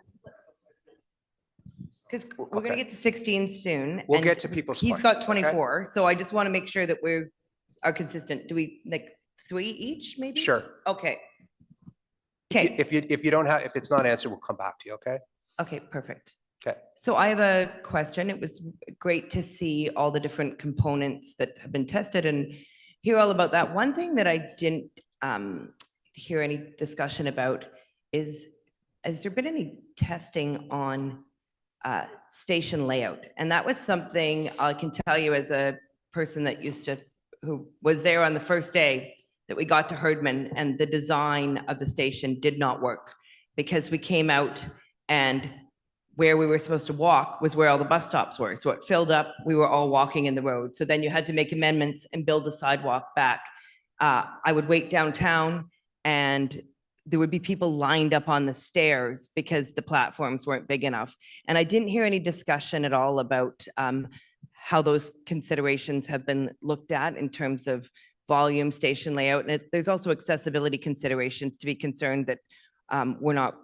because we're Okay. gonna get to 16 soon. We'll and get to people's He's got questions, okay? 24, so I just want to make sure that we are consistent. Do we, 3 each, maybe? Sure. Okay. Okay, If it's not answered, we'll come back to you. Okay. okay, perfect. Okay. So I have a question. It was great to see all the different components that have been tested and hear all about that. One thing that I didn't hear any discussion about is, has there been any testing on station layout? And that was something I can tell you as a person that who was there on the first day that we got to Herdman, and the design of the station did not work because we came out and where we were supposed to walk was where all the bus stops were. So it filled up, we were all walking in the road. So then you had to make amendments and build the sidewalk back. I would wait downtown and there would be people lined up on the stairs because the platforms weren't big enough. And I didn't hear any discussion at all about how those considerations have been looked at in terms of volume, station layout. And there's also accessibility considerations to be concerned that we're not,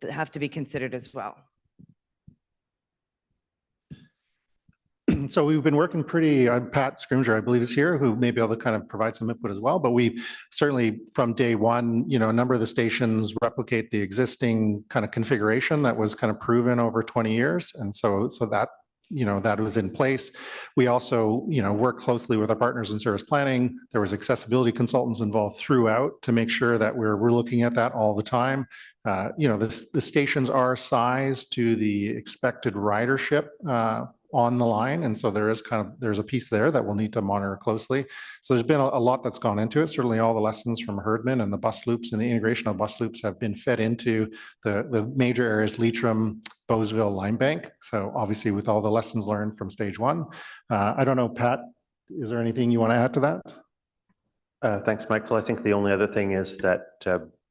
have to be considered as well. So we've been working Pat Scrimger, I believe, is here, who may be able to kind of provide some input as well. But we certainly, from day one, a number of the stations replicate the existing kind of configuration that was kind of proven over 20 years. And so that, that was in place. We also, work closely with our partners in service planning. There was accessibility consultants involved throughout to make sure that we're looking at that all the time. The stations are sized to the expected ridership on the line. And so there's a piece there that we'll need to monitor closely. So there's been a lot that's gone into it. Certainly all the lessons from Herdman and the bus loops and the integration of bus loops have been fed into the major areas, Leitrim, Bowesville, Limebank. So obviously with all the lessons learned from stage 1. I don't know, Pat, is there anything you want to add to that? Thanks, Michael. I think the only other thing is that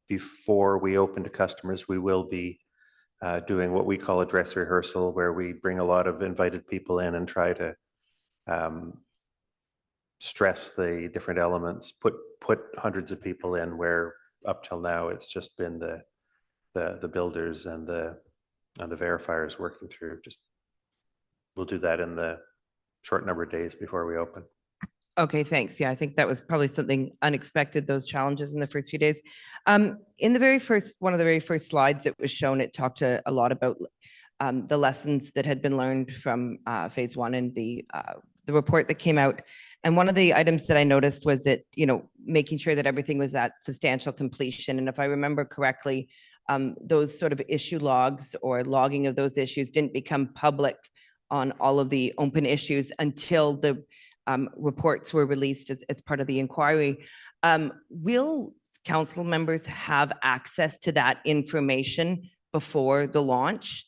before we open to customers, we will be doing what we call a dress rehearsal, where we bring a lot of invited people in and try to stress the different elements, put hundreds of people in, where up till now it's just been the builders and the verifiers working through. Just we'll do that in the short number of days before we open. Okay, thanks. Yeah, I think that was probably something unexpected, those challenges in the first few days. In the very first, one of the very first slides that was shown, it talked a lot about the lessons that had been learned from phase one and the report that came out. And one of the items that I noticed was that, you know, making sure that everything was at substantial completion. And if I remember correctly, those sort of issue logs or logging of those issues didn't become public on all of the open issues until the reports were released as part of the inquiry. Will council members have access to that information before the launch?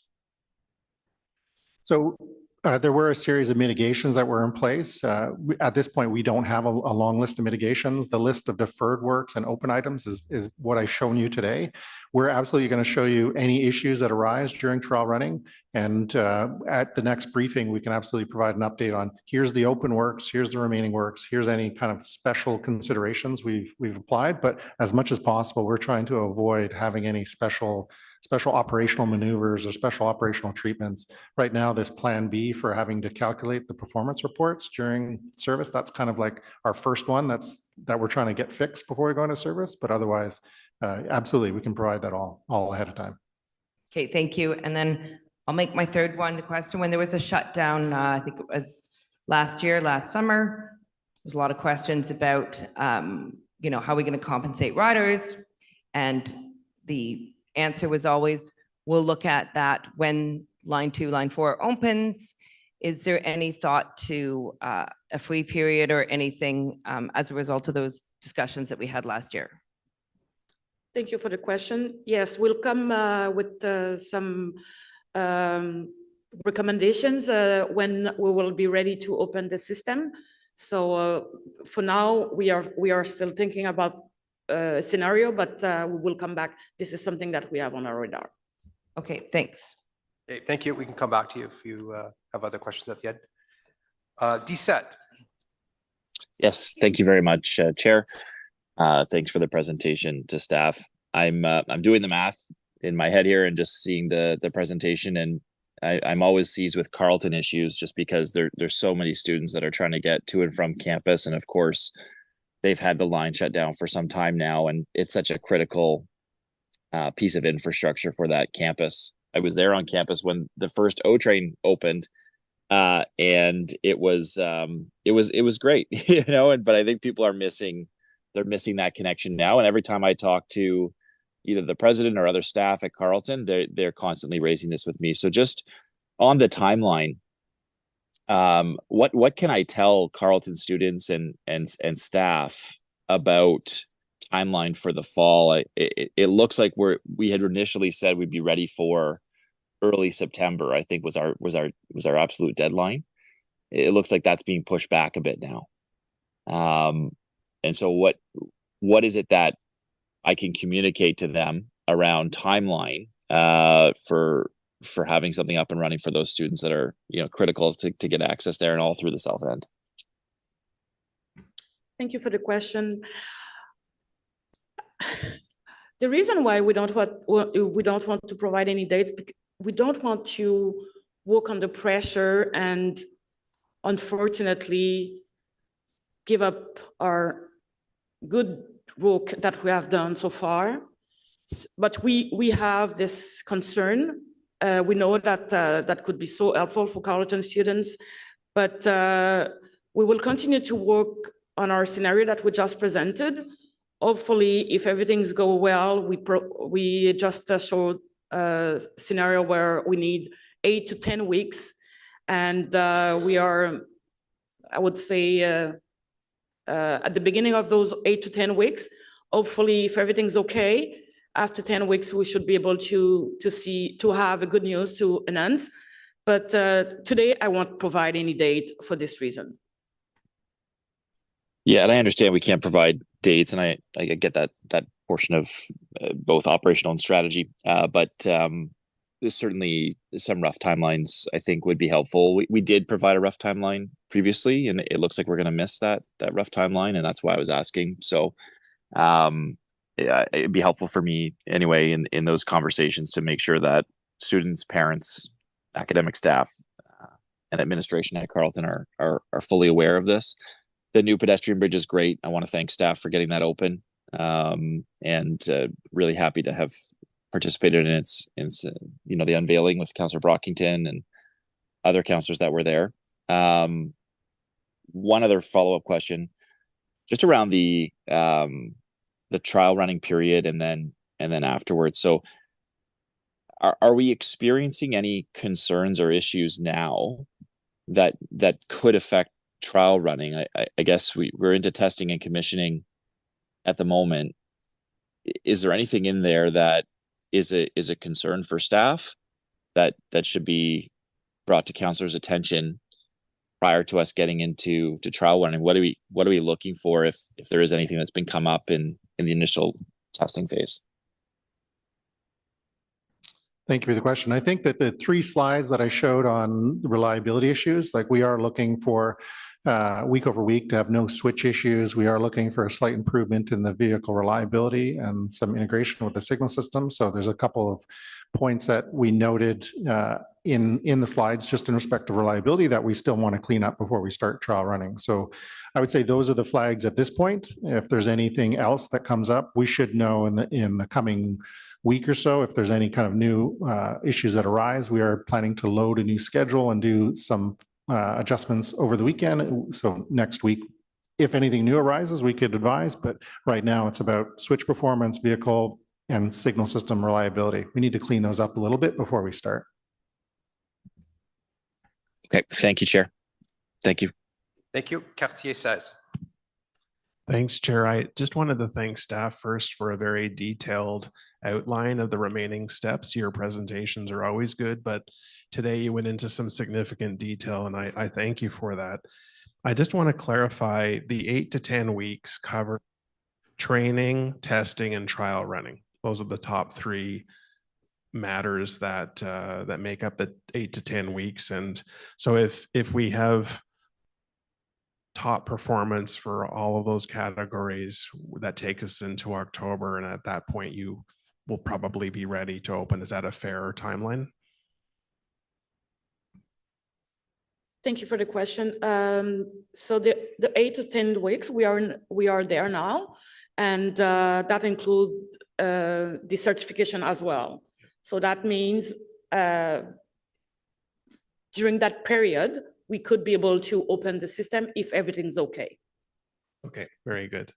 So there were a series of mitigations that were in place. At this point, we don't have a long list of mitigations. The list of deferred works and open items is what I've shown you today. We're absolutely going to show you any issues that arise during trial running. And at the next briefing, we can absolutely provide an update on here's the open works, here's the remaining works, here's any kind of special considerations we've applied. But as much as possible, we're trying to avoid having any special operational maneuvers or special operational treatments. Right now, this plan B for having to calculate the performance reports during service, that's kind of like our first one that we're trying to get fixed before we go into service. But otherwise, absolutely, we can provide that all ahead of time. Okay, thank you. And then I'll make my third one, the question. When there was a shutdown, I think it was last summer, there's a lot of questions about, you know, how are we going to compensate riders? And the answer was always, we'll look at that when line 2, line 4 opens. Is there any thought to a free period or anything as a result of those discussions that we had last year? Thank you for the question. Yes, we'll come with some recommendations when we will be ready to open the system. So for now, we are still thinking about scenario, but we will come back. This is something that we have on our radar. Okay, thanks. Okay, thank you. We can come back to you if you have other questions at the end. DSET. Yes, thank you very much, Chair. Thanks for the presentation to staff. I'm doing the math in my head here and just seeing the presentation, and I'm always seized with Carleton issues just because there's so many students that are trying to get to and from campus, and of course they've had the line shut down for some time now, and it's such a critical piece of infrastructure for that campus. I was there on campus when the first O train opened, and it was great, you know. But I think people are missing that connection now. And every time I talk to either the president or other staff at Carleton, they're constantly raising this with me. So just on the timeline, what can I tell Carleton students and staff about timeline for the fall? It looks like we had initially said we'd be ready for early September, I think was our absolute deadline. It looks like that's being pushed back a bit now. And so what is it that I can communicate to them around timeline for having something up and running for those students that are, you know, critical to get access there and all through the South End? Thank you for the question. The reason why we don't want to provide any dates, we don't want to work under pressure and unfortunately give up our good work that we have done so far. But we have this concern. We know that that could be so helpful for Carleton students, but we will continue to work on our scenario that we just presented. Hopefully, if everything's go well, we just showed a scenario where we need 8 to 10 weeks, and we are, I would say, at the beginning of those 8 to 10 weeks. Hopefully, if everything's okay, after 10 weeks, we should be able to have a good news to announce. But today, I won't provide any date for this reason. Yeah, and I understand we can't provide dates, and I get that portion of both operational and strategy. But there's certainly some rough timelines I think would be helpful. We did provide a rough timeline previously, and it looks like we're going to miss that rough timeline, and that's why I was asking. So yeah, it'd be helpful for me anyway in those conversations to make sure that students, parents, academic staff, and administration at Carleton are fully aware of this. The new pedestrian bridge is great. I want to thank staff for getting that open, and really happy to have participated in its the unveiling with Councillor Brockington and other councillors that were there. One other follow-up question, just around the trial running period and then afterwards. So are we experiencing any concerns or issues now that could affect trial running? I guess we're into testing and commissioning at the moment. Is there anything in there that is a concern for staff that should be brought to councillors' attention prior to us getting into trial running? What are we looking for if there is anything that's been come up in the initial testing phase? Thank you for the question. I think that the 3 slides that I showed on reliability issues, like we are looking for week over week to have no switch issues. We are looking for a slight improvement in the vehicle reliability and some integration with the signal system. So there's a couple of points that we noted in the slides just in respect to reliability that we still want to clean up before we start trial running. So I would say those are the flags at this point. If there's anything else that comes up, we should know in the coming week or so. If there's any kind of new issues that arise, we are planning to load a new schedule and do some adjustments over the weekend. So next week, if anything new arises, we could advise, but right now it's about switch performance, vehicle, and signal system reliability. We need to clean those up a little bit before we start. Okay, thank you, Chair. Thank you. Thank you. Cartier says. Thanks, Chair. I just wanted to thank staff first for a very detailed outline of the remaining steps. Your presentations are always good, but today you went into some significant detail, and I thank you for that. I just want to clarify the 8 to 10 weeks cover training, testing, and trial running. Those are the top 3 matters that make up the 8 to 10 weeks. And so if we have top performance for all of those categories, that takes us into October, and at that point you will probably be ready to open. Is that a fair timeline? Thank you for the question. So the 8 to 10 weeks, we are there now, and that includes the certification as well. So that means during that period, we could be able to open the system if everything's okay. Okay, very good.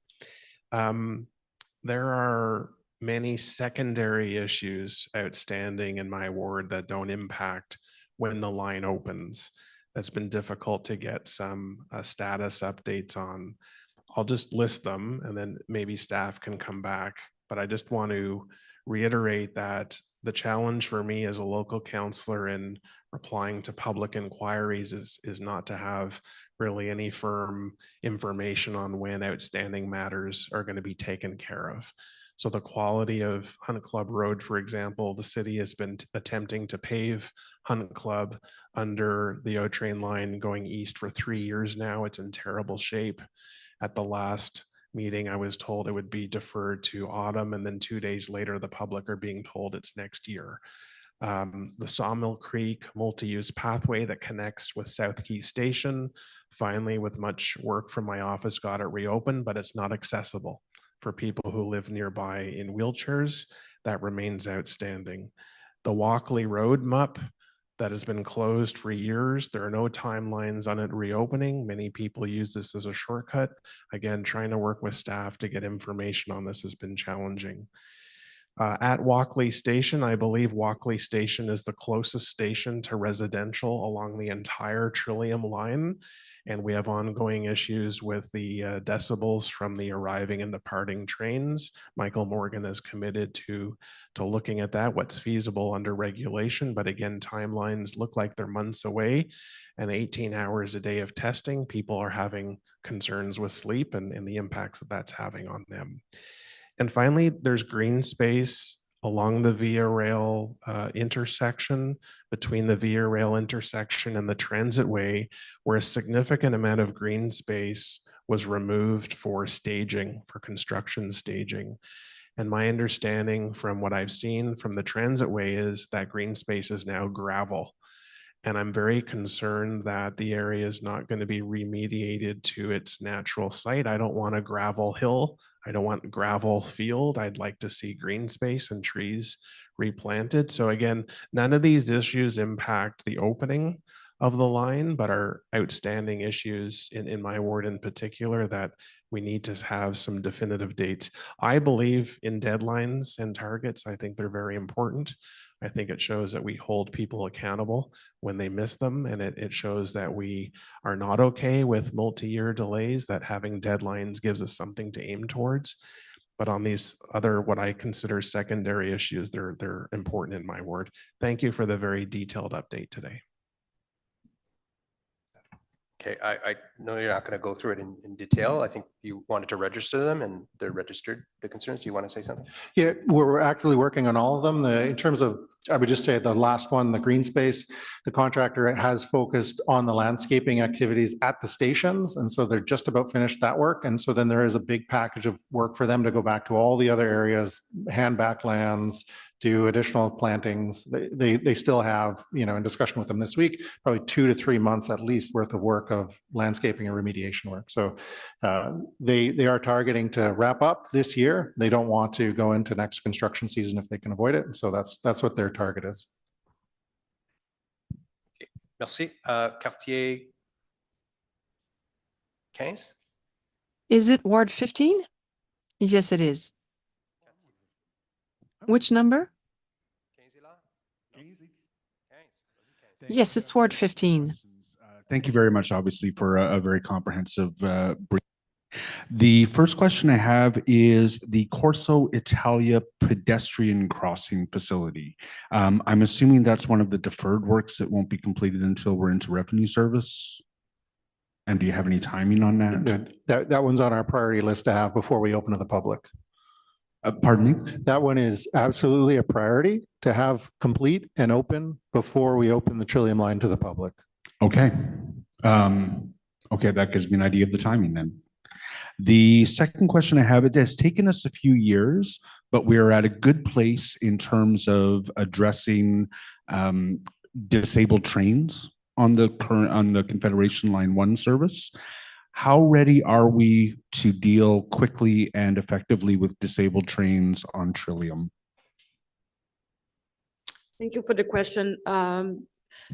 There are many secondary issues outstanding in my ward that don't impact when the line opens. That's been difficult to get some status updates on. I'll just list them and then maybe staff can come back. But I just want to reiterate that the challenge for me as a local councillor in replying to public inquiries is not to have really any firm information on when outstanding matters are going to be taken care of. So the quality of Hunt Club Road, for example, the city has been attempting to pave Hunt Club under the O train line going east for 3 years now. It's in terrible shape. At the last meeting, I was told it would be deferred to autumn, and then 2 days later, the public are being told it's next year. The Sawmill Creek multi-use pathway that connects with South Key Station, finally, with much work from my office, got it reopened, but it's not accessible for people who live nearby in wheelchairs. That remains outstanding. The Walkley Road MUP that has been closed for years. There are no timelines on it reopening. Many people use this as a shortcut. Again, trying to work with staff to get information on this has been challenging. At Walkley Station, I believe Walkley Station is the closest station to residential along the entire Trillium line. And we have ongoing issues with the decibels from the arriving and departing trains. Michael Morgan is committed to looking at that, what's feasible under regulation. But again, timelines look like they're months away, and 18 hours a day of testing, people are having concerns with sleep and the impacts that that's having on them. And finally, there's green space along the Via Rail intersection, between the Via Rail intersection and the transit way, where a significant amount of green space was removed for staging, for construction staging. And my understanding from what I've seen from the transit way is that green space is now gravel. And I'm very concerned that the area is not going to be remediated to its natural site. I don't want a gravel hill. I don't want gravel field. I'd like to see green space and trees replanted. So again, none of these issues impact the opening of the line, but are outstanding issues in my ward in particular that we need to have some definitive dates. I believe in deadlines and targets. I think they're very important. I think it shows that we hold people accountable when they miss them, and it shows that we are not okay with multi-year delays, that having deadlines gives us something to aim towards. But on these other, what I consider secondary issues, they're important in my ward. Thank you for the very detailed update today. Okay, I know you're not going to go through it in detail. I think you wanted to register them and they're registered, the concerns. Do you want to say something? Yeah, we're actively working on all of them. In terms of, I would just say the last one, the green space, the contractor has focused on the landscaping activities at the stations. And so they're just about finished that work. And so then there is a big package of work for them to go back to all the other areas, hand back lands, do additional plantings. They still have, in discussion with them this week, probably 2 to 3 months at least worth of work of landscaping and remediation work. So they are targeting to wrap up this year. They don't want to go into next construction season if they can avoid it. And so that's what their target is. Merci. Quartier 15? Is it Ward 15? Yes, it is. Which number? Yes, it's Ward 15. Thank you very much, obviously, for a very comprehensive brief. The first question I have is the Corso Italia pedestrian crossing facility. I'm assuming that's one of the deferred works that won't be completed until we're into revenue service. And do you have any timing on that? That one's on our priority list to have before we open to the public. Pardon me? That one is absolutely a priority to have complete and open before we open the Trillium line to the public. Okay. Okay, that gives me an idea of the timing then. The second question I have, it has taken us a few years, but we are at a good place in terms of addressing disabled trains on the Confederation Line 1 service. How ready are we to deal quickly and effectively with disabled trains on Trillium? Thank you for the question.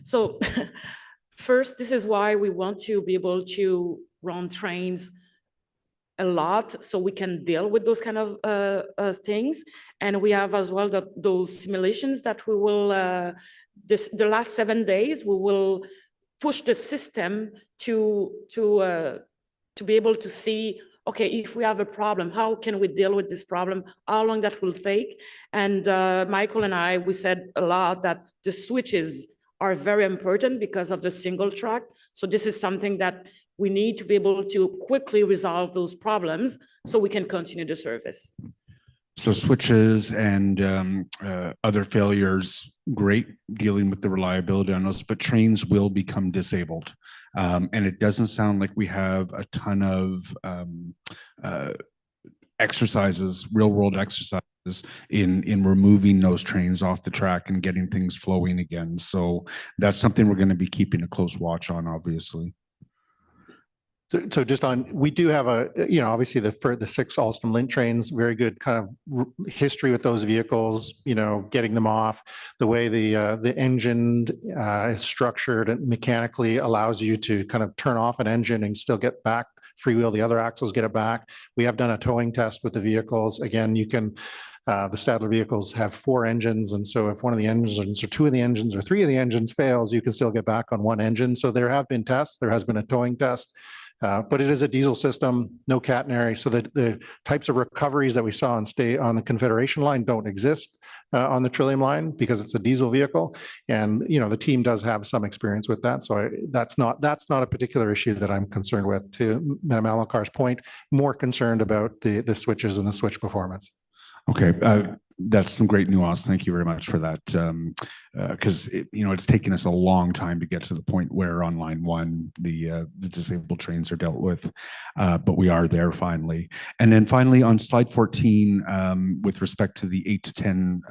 So first, this is why we want to be able to run trains a lot so we can deal with those kind of things. And we have as well those simulations that we will, the last 7 days, we will push the system to be able to see, okay, if we have a problem, how can we deal with this problem? How long that will take? And Michael and I, we said a lot that the switches are very important because of the single track. So this is something that we need to be able to quickly resolve those problems so we can continue the service. So switches and other failures, great dealing with the reliability on those, but trains will become disabled. And it doesn't sound like we have a ton of exercises, real world exercises in removing those trains off the track and getting things flowing again. So that's something we're going to be keeping a close watch on, obviously. So just on, we do have obviously for the 6 Alstom Link trains, very good kind of history with those vehicles, getting them off. The way the engine is structured and mechanically allows you to kind of turn off an engine and still get back, freewheel the other axles, get it back. We have done a towing test with the vehicles. Again, you can, the Stadler vehicles have 4 engines. And so if one of the engines or 2 of the engines or 3 of the engines fails, you can still get back on one engine. So there have been tests. There has been a towing test. But it is a diesel system, no catenary, so that the types of recoveries that we saw on the Confederation line don't exist on the Trillium line because it's a diesel vehicle. And, the team does have some experience with that. So that's not a particular issue that I'm concerned with. To Madam Alencar's point, more concerned about the switches and the switch performance. Okay, that's some great nuance. Thank you very much for that. Because it's taken us a long time to get to the point where on line 1 the disabled trains are dealt with, but we are there finally. And then finally on slide 14, with respect to the 8 to 10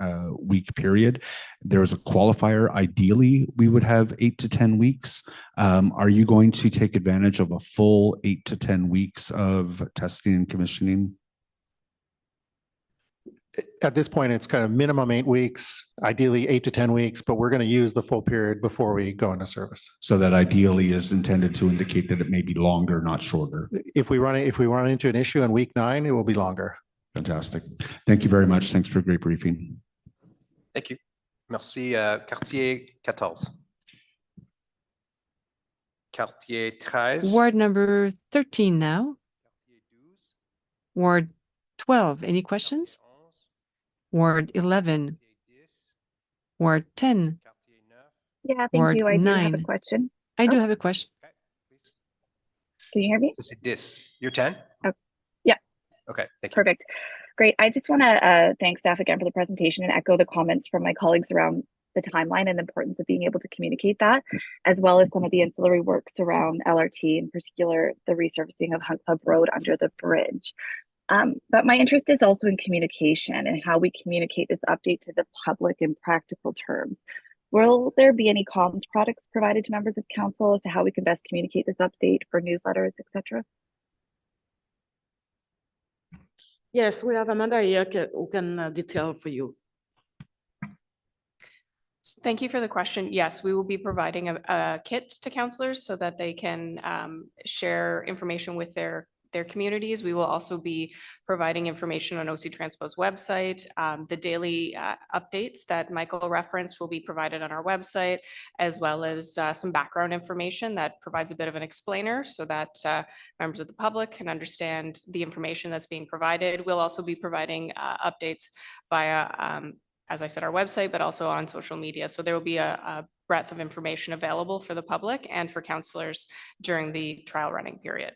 week period, there was a qualifier. Ideally, we would have 8 to 10 weeks. Are you going to take advantage of a full 8 to 10 weeks of testing and commissioning? At this point, it's kind of minimum 8 weeks, ideally 8 to 10 weeks, but we're going to use the full period before we go into service. So that ideally is intended to indicate that it may be longer, not shorter. If we run into an issue in week 9, it will be longer. Fantastic. Thank you very much. Thanks for a great briefing. Thank you. Merci. Quartier 14. Quartier 13. Ward number 13 now. Ward 12, any questions? Ward 11. Ward 10. Yeah, thank Ward you. I do have a 9. question. I do have a question. Can you hear me? So this. You're 10? Oh, yeah. Okay, thank you. Perfect. Great. I just want to thank staff again for the presentation and echo the comments from my colleagues around the timeline and the importance of being able to communicate that, as well as some of the ancillary works around LRT, in particular, the resurfacing of Hunt Club Road under the bridge. But my interest is also in communication and how we communicate this update to the public in practical terms. Will there be any comms products provided to members of council as to how we can best communicate this update for newsletters, etc.? Yes, we have Amanda here who can detail for you. Thank you for the question. Yes, we will be providing a kit to counselors so that they can share information with their communities. We will also be providing information on OC Transpo's website. The daily updates that Michael referenced will be provided on our website, as well as some background information that provides a bit of an explainer so that members of the public can understand the information that's being provided. We'll also be providing updates via, as I said, our website, but also on social media. So there will be a breadth of information available for the public and for counselors during the trial running period.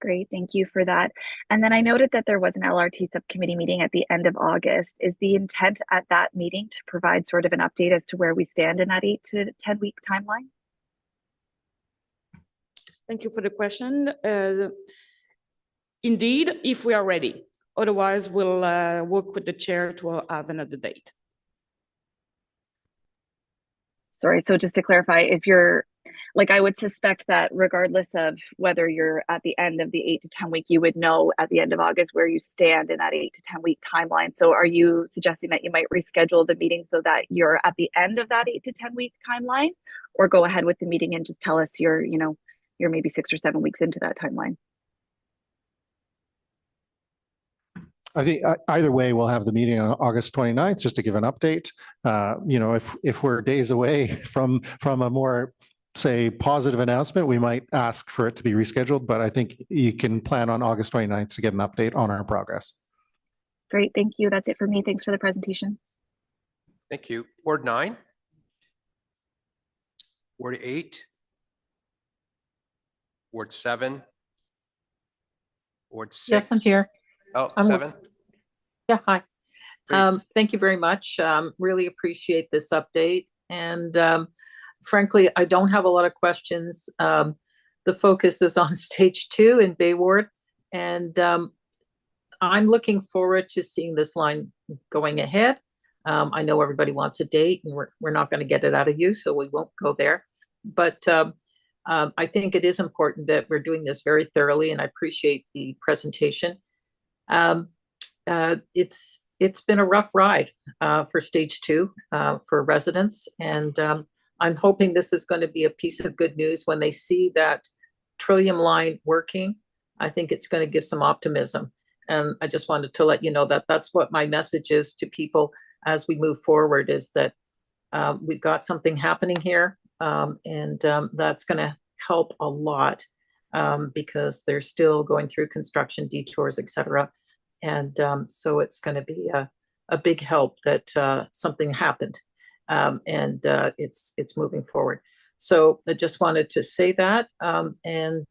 Great, thank you for that. And then I noted that there was an LRT subcommittee meeting at the end of August. Is the intent at that meeting to provide sort of an update as to where we stand in that 8 to 10 week timeline? Thank you for the question. Indeed, if we are ready. Otherwise, we'll work with the chair to have another date. Sorry, so just to clarify, if you're, like, I would suspect that regardless of whether you're at the end of the 8 to 10 week, you would know at the end of August where you stand in that 8 to 10 week timeline. So are you suggesting that you might reschedule the meeting so that you're at the end of that 8 to 10 week timeline, or go ahead with the meeting and just tell us you're maybe 6 or 7 weeks into that timeline? I think either way, we'll have the meeting on August 29th just to give an update. If we're days away from a more, say, positive announcement, we might ask for it to be rescheduled, but I think you can plan on August 29th to get an update on our progress. Great, thank you. That's it for me. Thanks for the presentation. Thank you. Ward 9. Ward 8. Ward 7. Ward 6. Yes, I'm here. Oh, I'm 7. Yeah, hi. Please. Thank you very much. Really appreciate this update. And frankly, I don't have a lot of questions. The focus is on stage 2 in Bay Ward. And I'm looking forward to seeing this line going ahead. I know everybody wants a date and we're not going to get it out of you, so we won't go there. But I think it is important that we're doing this very thoroughly, and I appreciate the presentation. It's been a rough ride for stage 2 for residents, and I'm hoping this is going to be a piece of good news when they see that Trillium line working. I think it's going to give some optimism, and I just wanted to let you know that that's what my message is to people as we move forward, is that we've got something happening here, and that's going to help a lot because they're still going through construction detours, et cetera. And so it's going to be a big help that something happened and it's moving forward. So I just wanted to say that and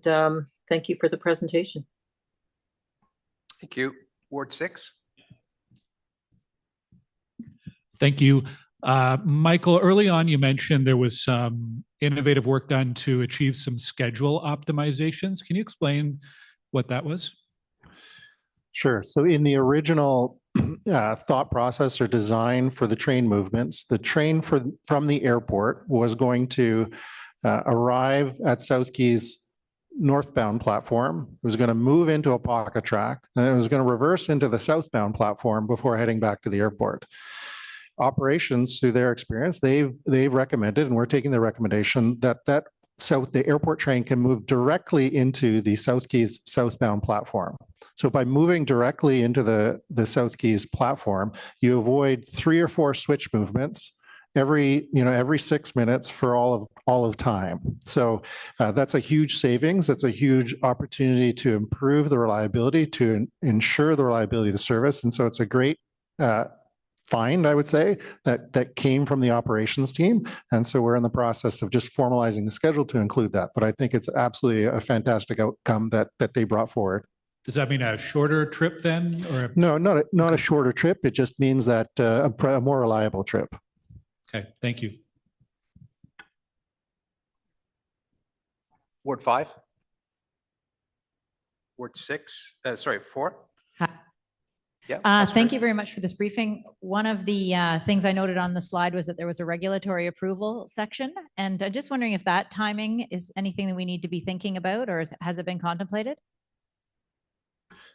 thank you for the presentation. Thank you. Ward 6. Thank you. Michael, early on, you mentioned there was some innovative work done to achieve some schedule optimizations. Can you explain what that was? Sure. So in the original thought process or design for the train movements, the train from the airport was going to arrive at South Quay's northbound platform. It was going to move into a pocket track, and it was going to reverse into the southbound platform before heading back to the airport. Operations, through their experience, they've recommended, and we're taking the recommendation that the airport train can move directly into the South Quay's southbound platform. So by moving directly into the South Quay's platform, you avoid 3 or 4 switch movements every 6 minutes for all of time. So that's a huge savings. That's a huge opportunity to improve the reliability, to ensure the reliability of the service. And so it's a great find, I would say, that came from the operations team. And so we're in the process of just formalizing the schedule to include that. But I think it's absolutely a fantastic outcome that they brought forward. Does that mean a shorter trip then? Or No, not a shorter trip. It just means that a more reliable trip. Okay, thank you. Ward 5. Ward 6. Sorry, 4. Yeah. Thank you very much for this briefing. One of the things I noted on the slide was that there was a regulatory approval section. And I'm just wondering if that timing is anything that we need to be thinking about, or has it been contemplated?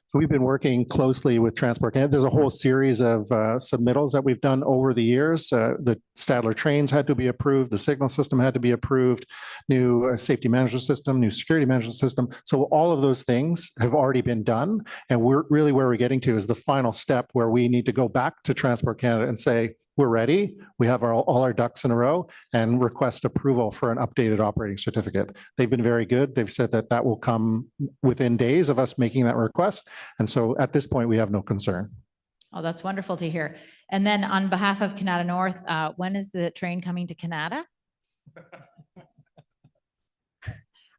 So we've been working closely with Transport Canada. There's a whole series of submittals that we've done over the years. The Stadler trains had to be approved. The signal system had to be approved. New safety management system, new security management system. So all of those things have already been done. And we're really where we're getting to is the final step where we need to go back to Transport Canada and say, we're ready. We have all our ducks in a row and request approval for an updated operating certificate. They've been very good. They've said that will come within days of us making that request. And so at this point, we have no concern. Oh, that's wonderful to hear. And then on behalf of Canada North, when is the train coming to Canada?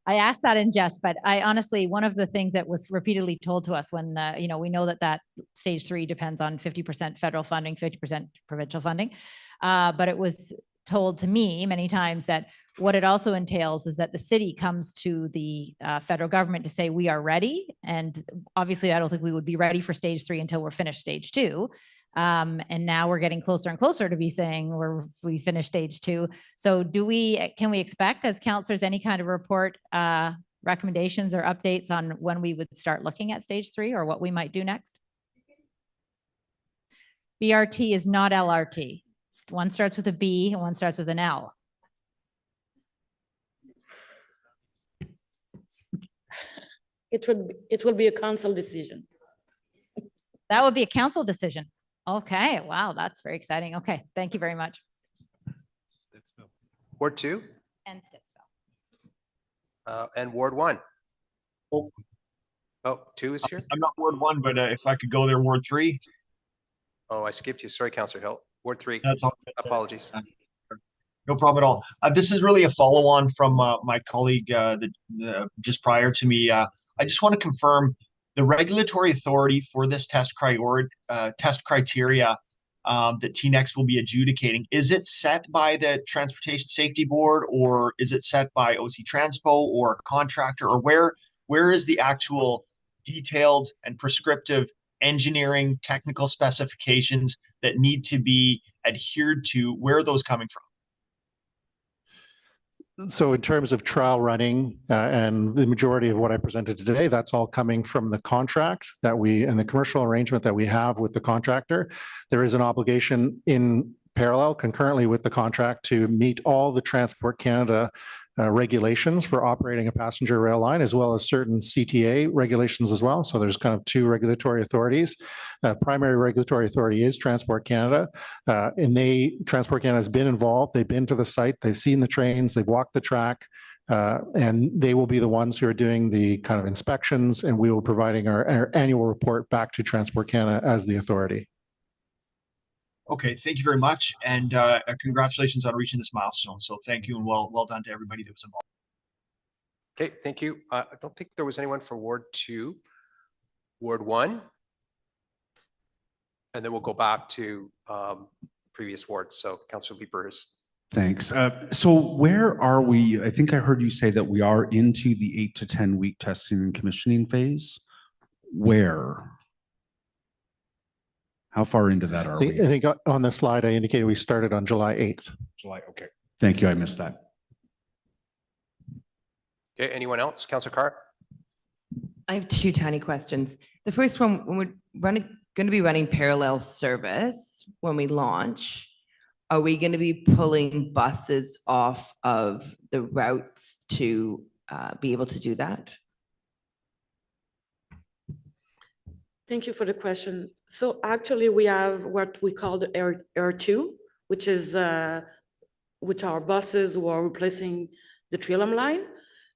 I asked that in jest, but I honestly, one of the things that was repeatedly told to us when we know that stage 3 depends on 50% federal funding, 50% provincial funding. But it was told to me many times that what it also entails is that the city comes to the federal government to say, we are ready. And obviously I don't think we would be ready for stage 3 until we're finished stage 2. And now we're getting closer and closer to be saying we finished stage 2. So can we expect as councillors any kind of report, recommendations or updates on when we would start looking at stage 3 or what we might do next? BRT is not LRT. One starts with a B and one starts with an L. It will be a council decision. That would be a council decision. Okay, wow, that's very exciting. Okay, thank you very much. Ward 2. And Stittsville. And Ward 1. Oh, 2 is here? I'm not Ward 1, but if I could go there, Ward 3. Oh, I skipped you. Sorry, Councillor Hill. Ward 3. That's all. Apologies. No problem at all. This is really a follow-on from my colleague just prior to me. I just want to confirm the regulatory authority for this test criteria that TNEX will be adjudicating. Is it set by the Transportation Safety Board, or is it set by OC Transpo or a contractor, or where is the actual detailed and prescriptive engineering technical specifications that need to be adhered to? Where are those coming from? So in terms of trial running and the majority of what I presented today, that's all coming from the contract and the commercial arrangement that we have with the contractor. There is an obligation in parallel concurrently with the contract to meet all the Transport Canada regulations for operating a passenger rail line, as well as certain CTA regulations as well. So there's kind of 2 regulatory authorities. Primary regulatory authority is Transport Canada, and Transport Canada has been involved. They've been to the site, they've seen the trains, they've walked the track. And they will be the ones who are doing the kind of inspections, and we will be providing our annual report back to Transport Canada as the authority. Okay, thank you very much, and congratulations on reaching this milestone. So thank you, and well done to everybody that was involved. Okay, thank you. I don't think there was anyone for Ward 2. Ward 1. And then we'll go back to previous wards. So Councillor Leeper is. Thanks. So where are we? I think I heard you say that we are into the 8 to 10 week testing and commissioning phase. Where? How far into that are we? I think on the slide I indicated we started on July 8th. July. Okay. Thank you. I missed that. Okay, anyone else? Councillor Carr? I have two tiny questions. The first one, when we're going to be running parallel service when we launch, are we going to be pulling buses off of the routes to be able to do that? Thank you for the question. So actually we have what we call the R2, which is which are buses who are replacing the Trillium line.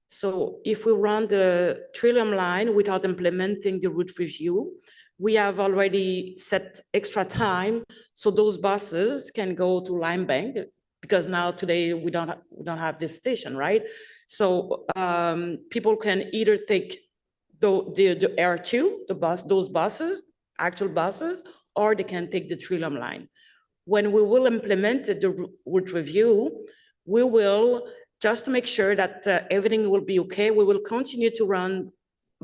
So if we run the Trillium line without implementing the route review, we have already set extra time so those buses can go to Lime Bank, because now today we don't have this station, right? So people can either take the R2, those buses, actual buses, or they can take the Trillium line. When we will implement the route review, we will, just to make sure that everything will be okay, we will continue to run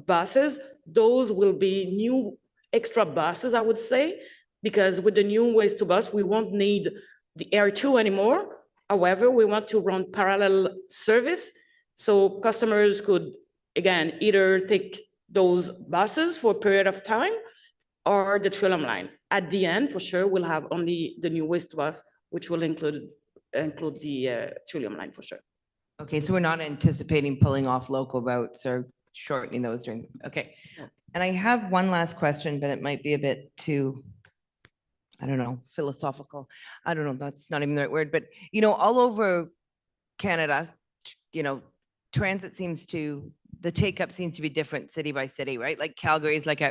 buses. Those will be new extra buses, I would say, because with the new ways to bus, we won't need the R2 anymore. However, we want to run parallel service. So customers could, again, either take those buses for a period of time or the Trillium line. At the end, for sure, we'll have only the new ways to bus, which will include the Trillium line for sure. Okay, so we're not anticipating pulling off local routes or shortening those during, okay. And I have one last question, but it might be a bit too, I don't know, philosophical. I don't know, that's not even the right word, but you know, all over Canada, you know, transit seems to, the take-up seems to be different city by city, right? Like Calgary is like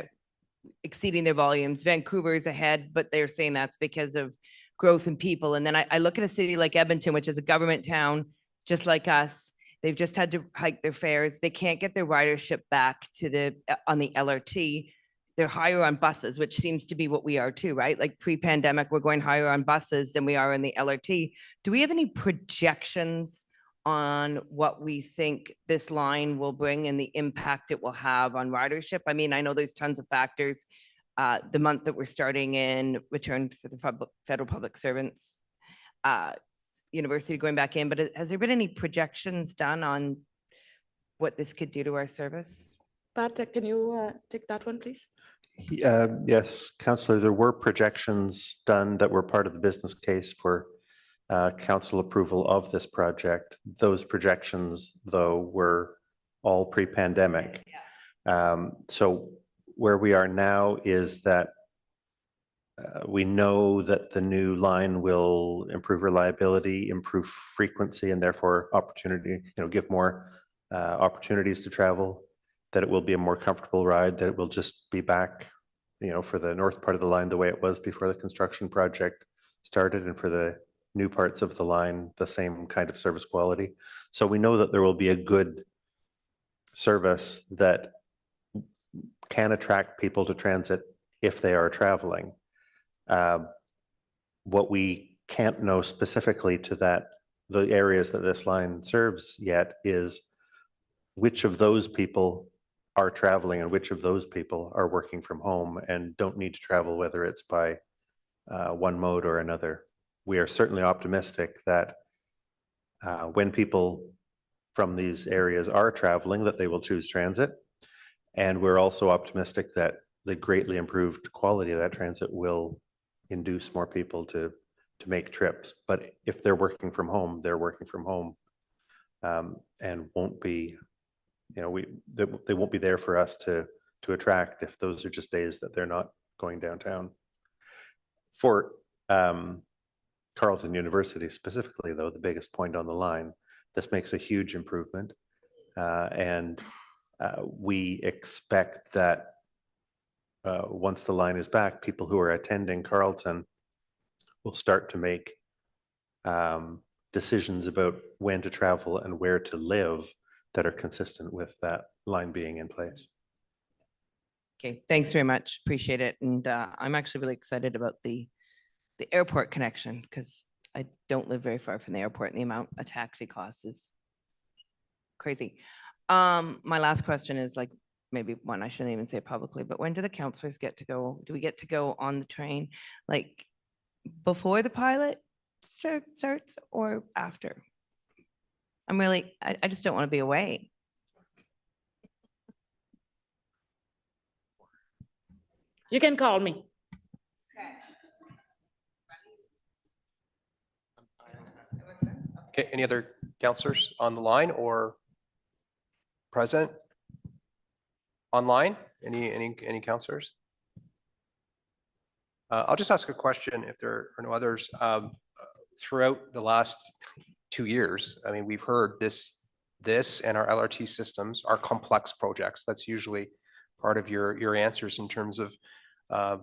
exceeding their volumes. Vancouver is ahead, but they're saying that's because of growth in people. And then I look at a city like Edmonton, which is a government town, just like us. They've just had to hike their fares. They can't get their ridership back to on the LRT. They're higher on buses, which seems to be what we are too, right? Like pre-pandemic, we're going higher on buses than we are in the LRT. Do we have any projections on what we think this line will bring and the impact it will have on ridership? I mean, I know there's tons of factors. The month that we're starting in, return for the federal public servants, university going back in, but has there been any projections done on what this could do to our service? Pat, can you take that one, please? Yes, Councillor, there were projections done that were part of the business case for council approval of this project. Those projections, though, were all pre-pandemic. So where we are now is that we know that the new line will improve reliability, improve frequency, and therefore opportunity, give more opportunities to travel, that it will be a more comfortable ride, that it will just be back, for the north part of the line the way it was before the construction project started, and for the new parts of the line, the same kind of service quality. So we know that there will be a good service that can attract people to transit if they are traveling. What we can't know specifically to the areas that this line serves yet is which of those people are traveling and which of those people are working from home and don't need to travel, whether it's by one mode or another. We are certainly optimistic that when people from these areas are traveling, that they will choose transit. And we're also optimistic that the greatly improved quality of that transit will induce more people to make trips. But if they're working from home, they're working from home, and won't be, they won't be there for us to attract if those are just days that they're not going downtown. For Carleton University specifically, though, the biggest point on the line, This makes a huge improvement. And we expect that once the line is back, people who are attending Carleton will start to make decisions about when to travel and where to live that are consistent with that line being in place. Okay, thanks very much. Appreciate it. And I'm actually really excited about the airport connection because I don't live very far from the airport and the amount a taxi costs is crazy. My last question is like maybe one I shouldn't even say publicly, but when do the counselors get to go? Do we get to go on the train like before the pilot starts or after? I just don't want to be away. You can call me. Okay, any other counselors on the line or present? Online? Any counselors? I'll just ask a question if there are no others. Throughout the last 2 years, I mean, we've heard this and our LRT systems are complex projects. That's usually part of your answers in terms of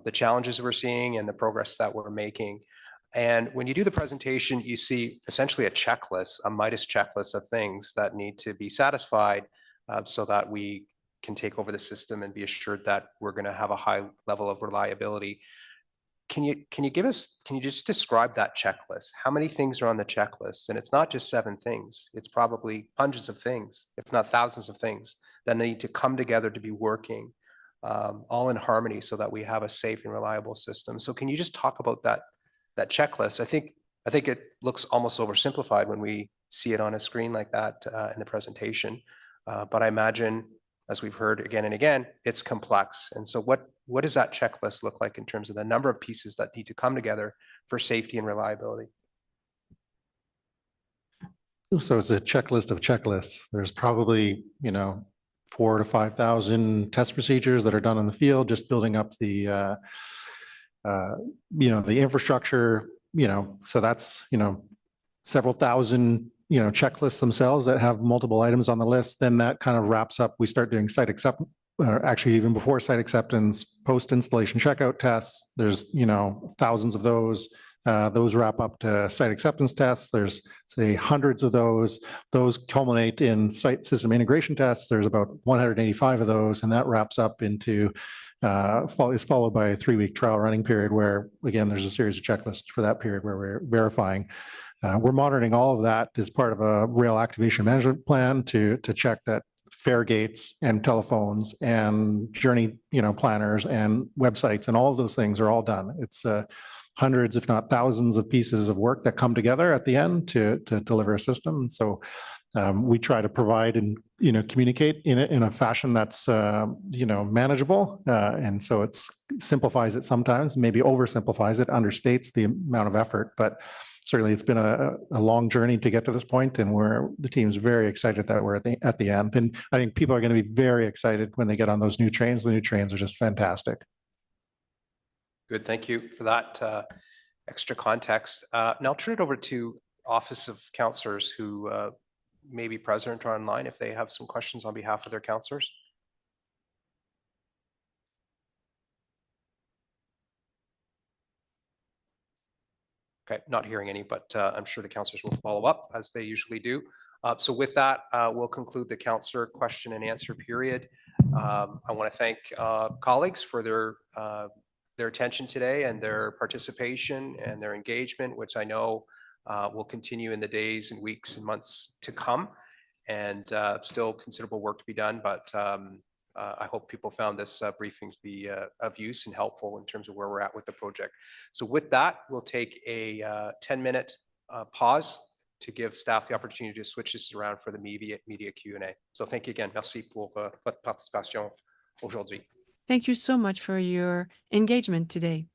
the challenges we're seeing and the progress that we're making. And when you do the presentation, you see essentially a checklist, a Midas checklist of things that need to be satisfied so that we can take over the system and be assured that we're going to have a high level of reliability. Can you just describe that checklist? How many things are on the checklist? And it's not just 7 things. It's probably hundreds of things, if not thousands of things that need to come together to be working all in harmony so that we have a safe and reliable system. So can you just talk about that checklist? I think it looks almost oversimplified when we see it on a screen like that in the presentation. But I imagine, as we've heard again and again, it's complex. And so what does that checklist look like in terms of the number of pieces that need to come together for safety and reliability? So it's a checklist of checklists. There's probably, 4,000 to 5,000 test procedures that are done in the field, just building up the, the infrastructure, so that's, several thousand, checklists themselves that have multiple items on the list. Then that kind of wraps up. We start doing site acceptance, or actually even before site acceptance, post-installation checkout tests. There's, thousands of those. Those wrap up to site acceptance tests. There's, say, hundreds of those. Those culminate in site system integration tests. There's about 185 of those, and that wraps up into is followed by a 3-week trial running period where, again, there's a series of checklists for that period where we're verifying. We're monitoring all of that as part of a rail activation management plan to check that fare gates and telephones and journey, planners and websites and all of those things are all done. It's hundreds, if not thousands of pieces of work that come together at the end to deliver a system. So we try to provide and, communicate in a fashion that's, manageable. And so it simplifies it sometimes, maybe oversimplifies it, understates the amount of effort, but certainly it's been a long journey to get to this point, and the team's very excited that we're at the end. And I think people are going to be very excited when they get on those new trains. The new trains are just fantastic. Good, thank you for that extra context. Now I'll turn it over to Office of Councillors who may be present or online if they have some questions on behalf of their councillors. Okay, not hearing any, but I'm sure the councillors will follow up as they usually do. So with that, we'll conclude the councillor question and answer period. I want to thank colleagues for their attention today and their participation and their engagement, which I know will continue in the days and weeks and months to come. And still considerable work to be done, but I hope people found this briefing to be of use and helpful in terms of where we're at with the project. So with that, we'll take a 10-minute pause to give staff the opportunity to switch this around for the media Q&A. So thank you again. Merci pour votre participation aujourd'hui. Thank you so much for your engagement today.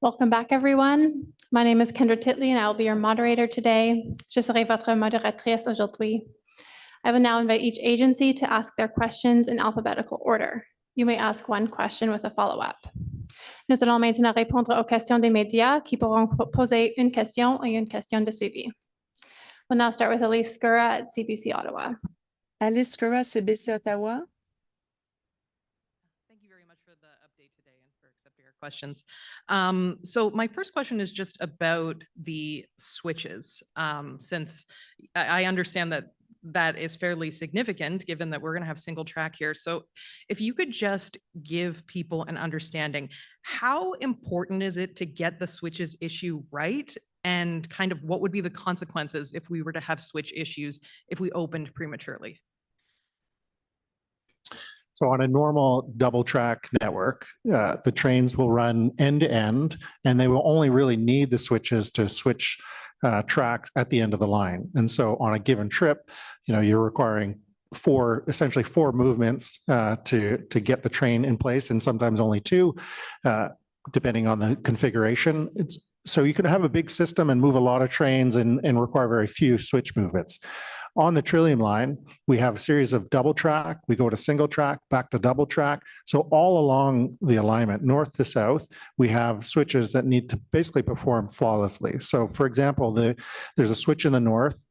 Welcome back, everyone. My name is Kendra Titley, and I will be your moderator today. Je serai votre modératrice aujourd'hui. I will now invite each agency to ask their questions in alphabetical order. You may ask one question with a follow-up. Nous allons maintenant répondre aux questions des médias qui pourront poser une question et une question de suivi. We'll now start with Elise Skura at CBC Ottawa. Alice Skura, CBC Ottawa. Thank you very much for the update today and for accepting our questions. So my first question is just about the switches. Since I understand that that is fairly significant, given that we're going to have single track here. So if you could just give people an understanding, how important is it to get the switches issue right? And kind of what would be the consequences if we were to have switch issues if we opened prematurely? So on a normal double track network, the trains will run end to end, and they will only really need the switches to switch tracks at the end of the line. And so on a given trip, you're requiring essentially four movements to get the train in place, and sometimes only two, depending on the configuration. So you can have a big system and move a lot of trains and require very few switch movements. On the Trillium line, we have a series of double track. We go to single track, back to double track. So all along the alignment, north to south, we have switches that need to basically perform flawlessly. So for example, there's a switch in the north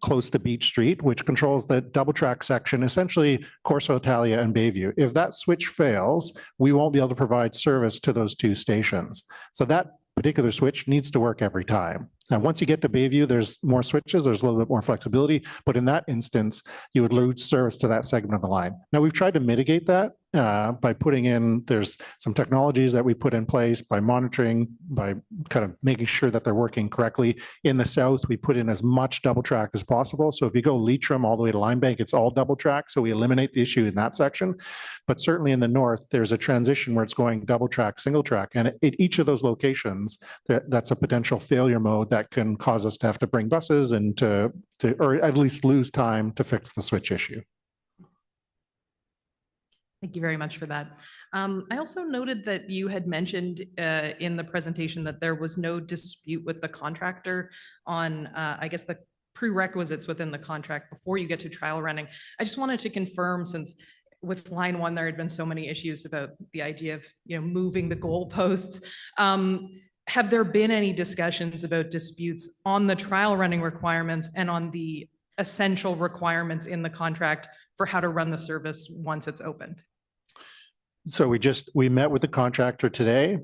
close to Beach Street, which controls the double track section, essentially Corso Italia and Bayview. If that switch fails, we won't be able to provide service to those two stations. So that particular switch needs to work every time. Now, once you get to Bayview, there's more switches, there's a little bit more flexibility, but in that instance, you would lose service to that segment of the line. Now, we've tried to mitigate that by putting in, there's some technologies that we put in place by monitoring, by kind of making sure that they're working correctly. In the south, we put in as much double track as possible. So if you go Leitrim all the way to Linebank, it's all double track. So we eliminate the issue in that section. But certainly in the north, there's a transition where it's going double track, single track. And at each of those locations, that's a potential failure mode that can cause us to have to bring buses and or at least lose time to fix the switch issue. Thank you very much for that. I also noted that you had mentioned in the presentation that there was no dispute with the contractor on, I guess, the prerequisites within the contract before you get to trial running. I just wanted to confirm, since with line one, there had been so many issues about the idea of moving the goalposts. Have there been any discussions about disputes on the trial running requirements and on the essential requirements in the contract for how to run the service once it's opened? So we met with the contractor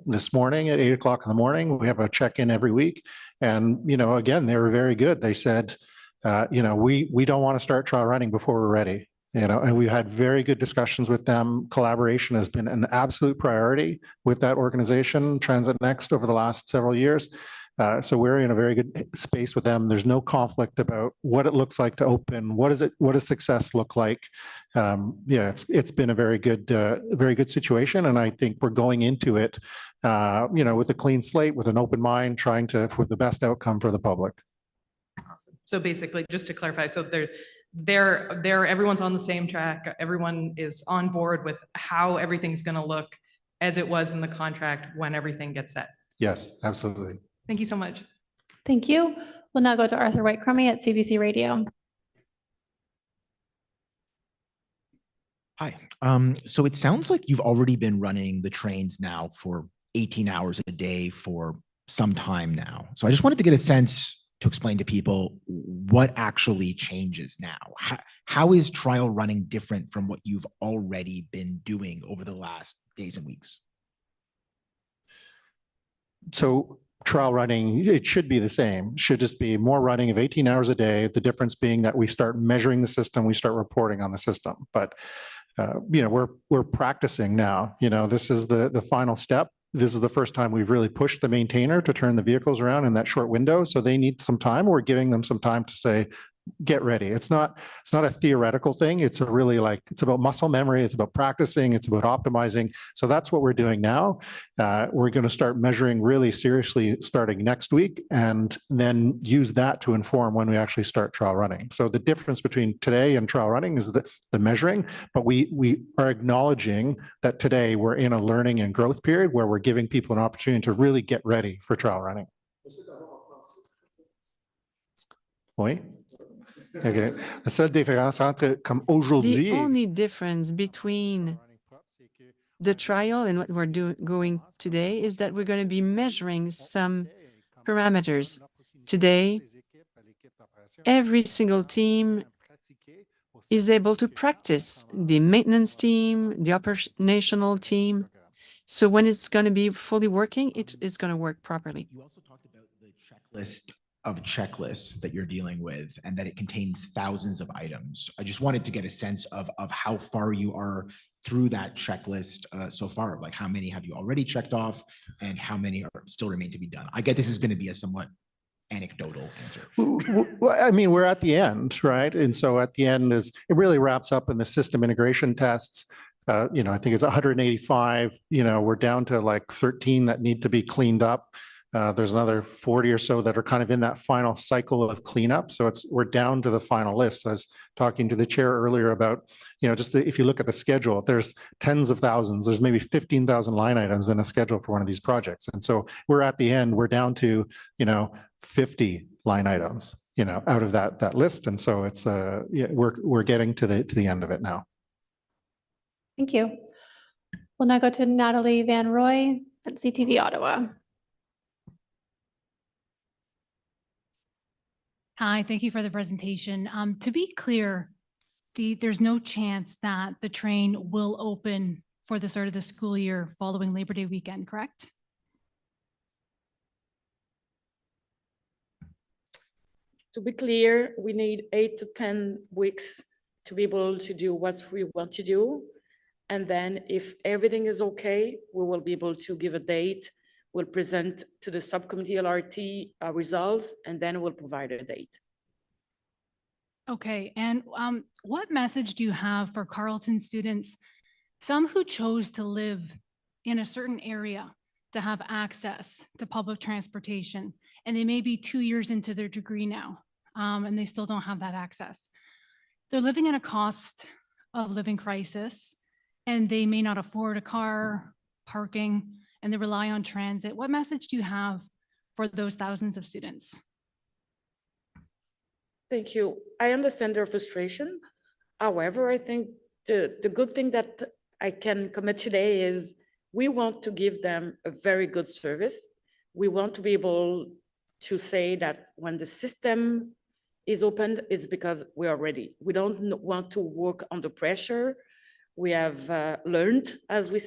this morning at 8 o'clock in the morning. We have a check-in every week. And, again, they were very good. They said, we don't want to start trial running before we're ready. And we've had very good discussions with them. Collaboration has been an absolute priority with that organization, Transit Next, over the last several years. So we're in a very good space with them. There's no conflict about what it looks like to open. What does success look like? It's been a very good situation, and I think we're going into it, with a clean slate, with an open mind, trying to for the best outcome for the public. Awesome. So basically, just to clarify, so everyone's on the same track. Everyone is on board with how everything's going to look as it was in the contract when everything gets set. Yes, absolutely. Thank you so much. Thank you. We'll now go to Arthur White-Crummey at CBC Radio. Hi. So it sounds like you've already been running the trains now for 18 hours a day for some time now. So I just wanted to get a sense to explain to people what actually changes now. How is trial running different from what you've already been doing over the last days and weeks? So trial running, it should be the same. Should just be more running of 18 hours a day. The difference being that we start measuring the system, we start reporting on the system. But we're practicing now. This is the final step. This is the first time we've really pushed the maintainer to turn the vehicles around in that short window. So they need some time. We're giving them some time to say, get ready. It's not a theoretical thing. It's a really it's about muscle memory. It's about practicing. It's about optimizing. So that's what we're doing now. We're going to start measuring really seriously starting next week, and then use that to inform when we actually start trial running. So the difference between today and trial running is the measuring, but we are acknowledging that today we're in a learning and growth period where we're giving people an opportunity to really get ready for trial running. Oui. Okay. La seule différence entre comme The aujourd'hui. only difference between the trial and what we're going today is that we're going to be measuring some parameters. Today, every single team is able to practice, the maintenance team, the operational team. So when it's going to be fully working, it's going to work properly. You also talked about the checklist of checklists that you're dealing with and that it contains thousands of items. I just wanted to get a sense of how far you are through that checklist so far. Like how many have you already checked off and how many are still remain to be done? I get this is going to be a somewhat anecdotal answer. Well, I mean, we're at the end, right? And so at the end it really wraps up in the system integration tests. I think it's 185, we're down to like 13 that need to be cleaned up. There's another 40 or so that are kind of in that final cycle of cleanup. So we're down to the final list. I was talking to the chair earlier about, just if you look at the schedule, there's tens of thousands, there's maybe 15,000 line items in a schedule for one of these projects. And so we're at the end, we're down to, 50 line items, out of that list. And so it's, we're getting to the end of it now. Thank you. We'll now go to Natalie Van Roy at CTV Ottawa. Hi, thank you for the presentation. To be clear, there's no chance that the train will open for the start of the school year following Labor Day weekend, correct? To be clear, we need 8 to 10 weeks to be able to do what we want to do. And then if everything is okay, we will be able to give a date. We'll present to the subcommittee LRT results, and then we'll provide a date. Okay, and what message do you have for Carleton students, some who chose to live in a certain area to have access to public transportation, and they may be 2 years into their degree now, and they still don't have that access? They're living in a cost of living crisis, and they may not afford a car, parking, and they rely on transit. What message do you have for those thousands of students? Thank you. I understand their frustration. However, I think the good thing that I can commit today is we want to give them a very good service. We want to be able to say that when the system is opened, it's because we are ready. We don't want to work under pressure. We have learned, as we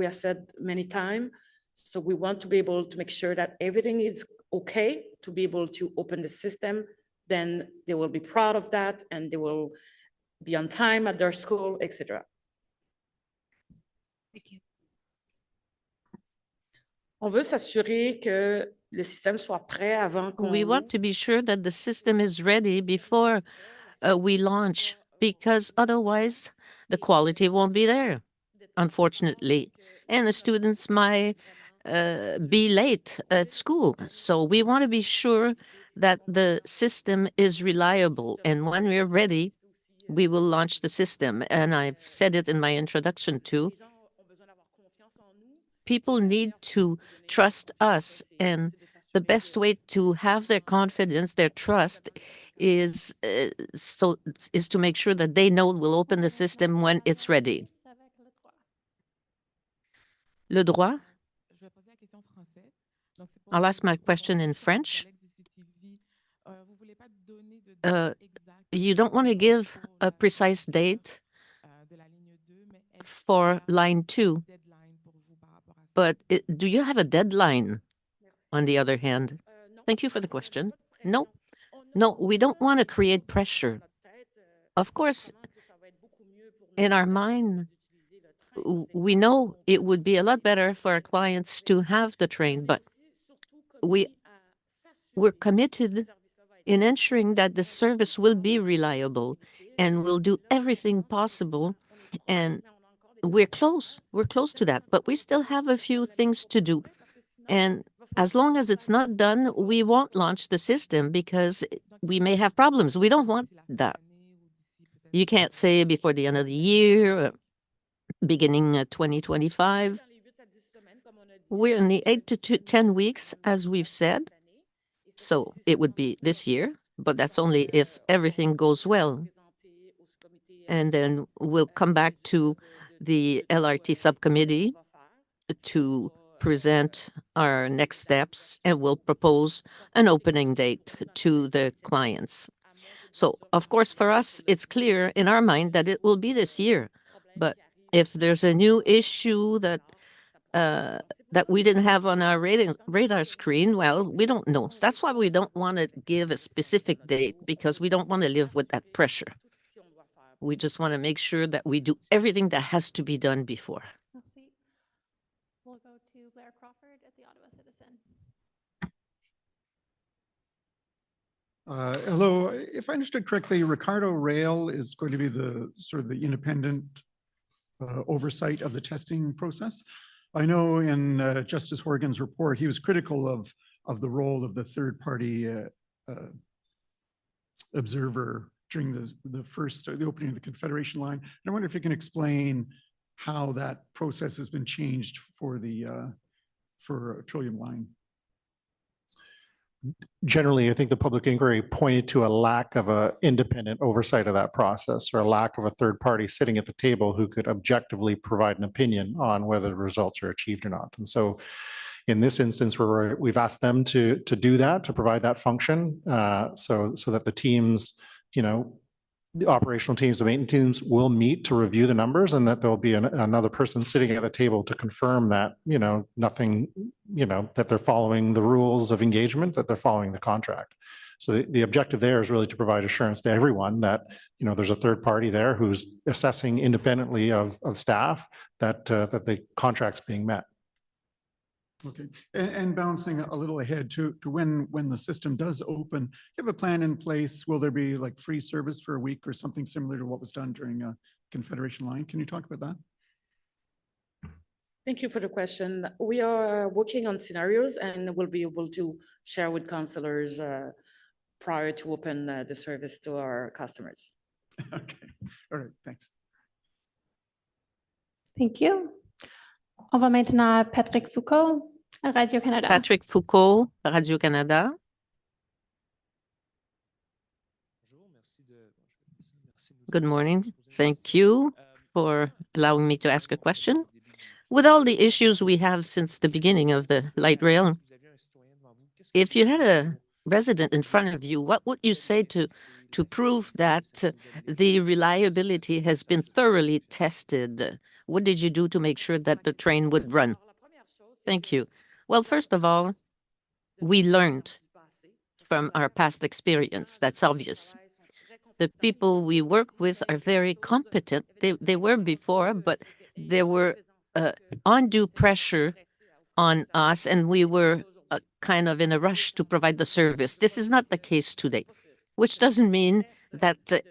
have said many times. So we want to be able to make sure that everything is okay to be able to open the system. Then they will be proud of that and they will be on time at their school, etc. Thank you. On veut s'assurer que le système soit prêt avant qu'on... We want to be sure that the system is ready before we launch, because otherwise the quality won't be there, unfortunately. And the students might be late at school. So we want to be sure that the system is reliable. And when we're ready, we will launch the system. And I've said it in my introduction too. People need to trust us. And the best way to have their confidence, their trust, is to make sure that they know we'll open the system when it's ready. Le droit? I'll ask my question in French. You don't want to give a precise date for line 2, but do you have a deadline on the other hand? Thank you for the question. No, we don't want to create pressure. Of course, in our mind, we know it would be a lot better for our clients to have the train, but we're committed in ensuring that the service will be reliable, and we'll do everything possible. And we're close to that, but we still have a few things to do. And as long as it's not done, we won't launch the system because we may have problems. We don't want that. You can't say before the end of the year, beginning 2025. We're in the 8 to 10 weeks, as we've said. So it would be this year, but that's only if everything goes well. And then we'll come back to the LRT subcommittee to present our next steps, and we'll propose an opening date to the clients. So, of course, for us, it's clear in our mind that it will be this year. But if there's a new issue that we didn't have on our radar screen, well, we don't know. So that's why we don't want to give a specific date, because we don't want to live with that pressure. We just want to make sure that we do everything that has to be done before. We'll go to Blair Crawford at the Ottawa Citizen. Hello, if I understood correctly, Ricardo Rail is going to be the sort of the independent oversight of the testing process. I know in Justice Horgan's report, he was critical of the role of the third-party observer during the opening of the Confederation line. And I wonder if you can explain how that process has been changed for Trillium Line. Generally, I think the public inquiry pointed to a lack of an independent oversight of that process, or a lack of a third party sitting at the table who could objectively provide an opinion on whether the results are achieved or not. And so in this instance, we've asked them to do that, to provide that function, so that the teams, the operational teams, the maintenance teams will meet to review the numbers, and that there'll be another person sitting at the table to confirm that, nothing, that they're following the rules of engagement, that they're following the contract. So the objective there is really to provide assurance to everyone that, there's a third party there who's assessing independently of staff that the contract's being met. Okay, and bouncing a little ahead to when the system does open, you have a plan in place? Will there be like free service for a week or something similar to what was done during Confederation Line? Can you talk about that? Thank you for the question. We are working on scenarios, and we'll be able to share with councillors prior to open the service to our customers. Okay, all right, thanks. Thank you. On va maintenant à Patrick Foucault, à Radio-Canada. Patrick Foucault, Radio-Canada. Good morning. Thank you for allowing me to ask a question. With all the issues we have since the beginning of the light rail, if you had a resident in front of you, what would you say to prove that the reliability has been thoroughly tested? What did you do to make sure that the train would run? Thank you. Well, first of all, we learned from our past experience. That's obvious. The people we work with are very competent. They were before, but there were undue pressure on us, and we were kind of in a rush to provide the service. This is not the case today, which doesn't mean that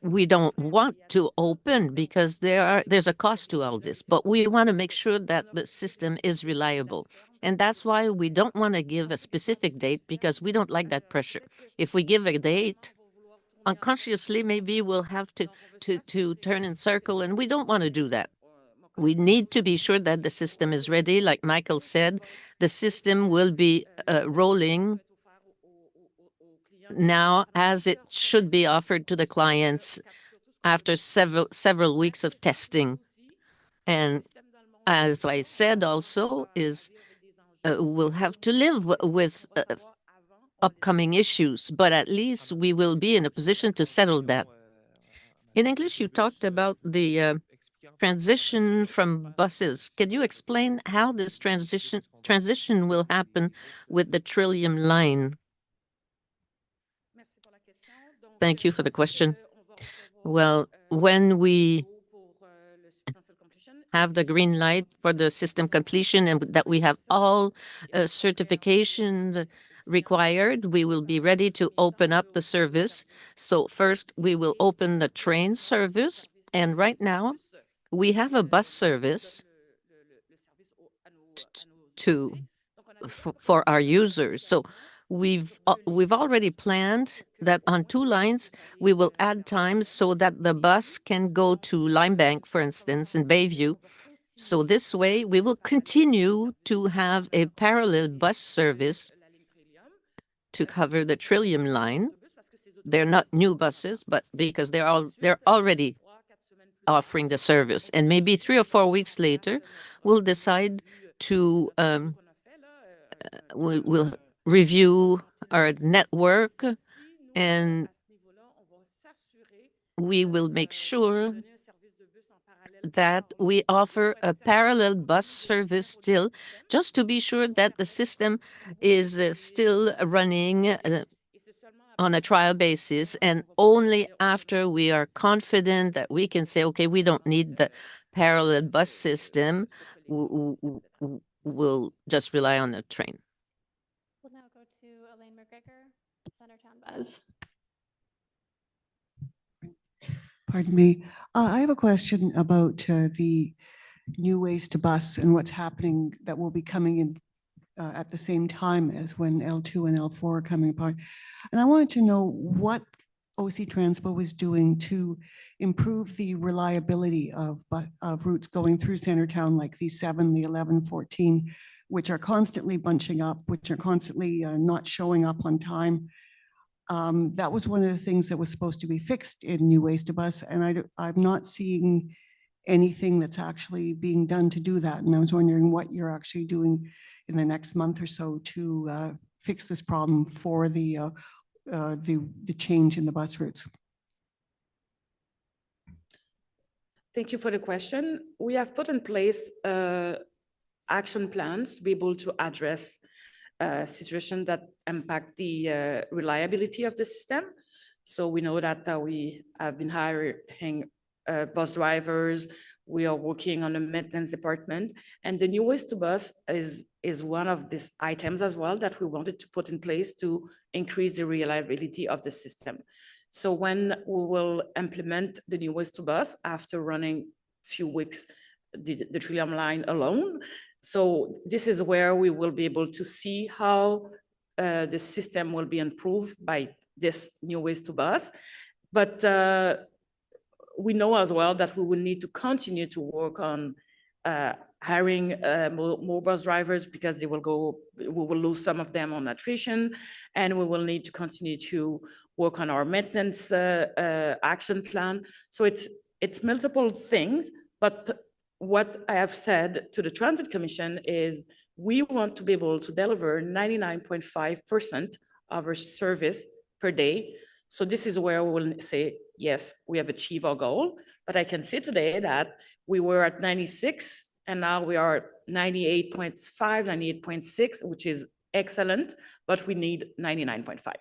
we don't want to open, because there's a cost to all this, but we want to make sure that the system is reliable. And that's why we don't want to give a specific date, because we don't like that pressure. If we give a date, unconsciously, maybe we'll have to turn in circle, and we don't want to do that. We need to be sure that the system is ready. Like Michael said, the system will be rolling now, as it should be offered to the clients after several weeks of testing. And as I said also, we'll have to live with upcoming issues, but at least we will be in a position to settle that. In English, you talked about the transition from buses. Can you explain how this transition will happen with the Trillium Line? Thank you for the question. Well, when we have the green light for the system completion and that we have all certifications required, we will be ready to open up the service. So first, we will open the train service. And right now, we have a bus service for our users. So we've already planned that on 2 lines, we will add times so that the bus can go to Limebank, for instance, in Bayview. So this way, we will continue to have a parallel bus service to cover the Trillium line. They're not new buses, but because they're already offering the service. And maybe 3 or 4 weeks later, we'll decide to we'll review our network, and we will make sure that we offer a parallel bus service still, just to be sure that the system is still running on a trial basis, and only after we are confident that we can say, okay, we don't need the parallel bus system, we'll just rely on the train. We'll now go to Elaine McGregor, Centertown Buzz. Pardon me. I have a question about the new ways to bus and what's happening that will be coming in at the same time as when L2 and L4 are coming apart. And I wanted to know what OC Transpo was doing to improve the reliability of routes going through Centertown, like the 7, the 11, 14, which are constantly bunching up, which are constantly not showing up on time. That was one of the things that was supposed to be fixed in New Ways to Bus, and I'm not seeing anything that's actually being done to do that. And I was wondering what you're actually doing in the next month or so to fix this problem for the change in the bus routes. Thank you for the question. We have put in place action plans to be able to address situations that impact the reliability of the system. So we know that we have been hiring bus drivers. We are working on the maintenance department, and the New Ways to Bus is one of these items as well that we wanted to put in place to increase the reliability of the system. So when we will implement the New Ways to Bus after running few weeks the Trillium line alone, so this is where we will be able to see how the system will be improved by this New Ways to Bus. But we know as well that we will need to continue to work on hiring more bus drivers, because we will lose some of them on attrition, and we will need to continue to work on our maintenance action plan. So it's multiple things, but what I have said to the Transit Commission is we want to be able to deliver 99.5% of our service per day. So this is where we will say, yes, we have achieved our goal, but I can say today that we were at 96 and now we are at 98.5, 98.6, which is excellent, but we need 99.5.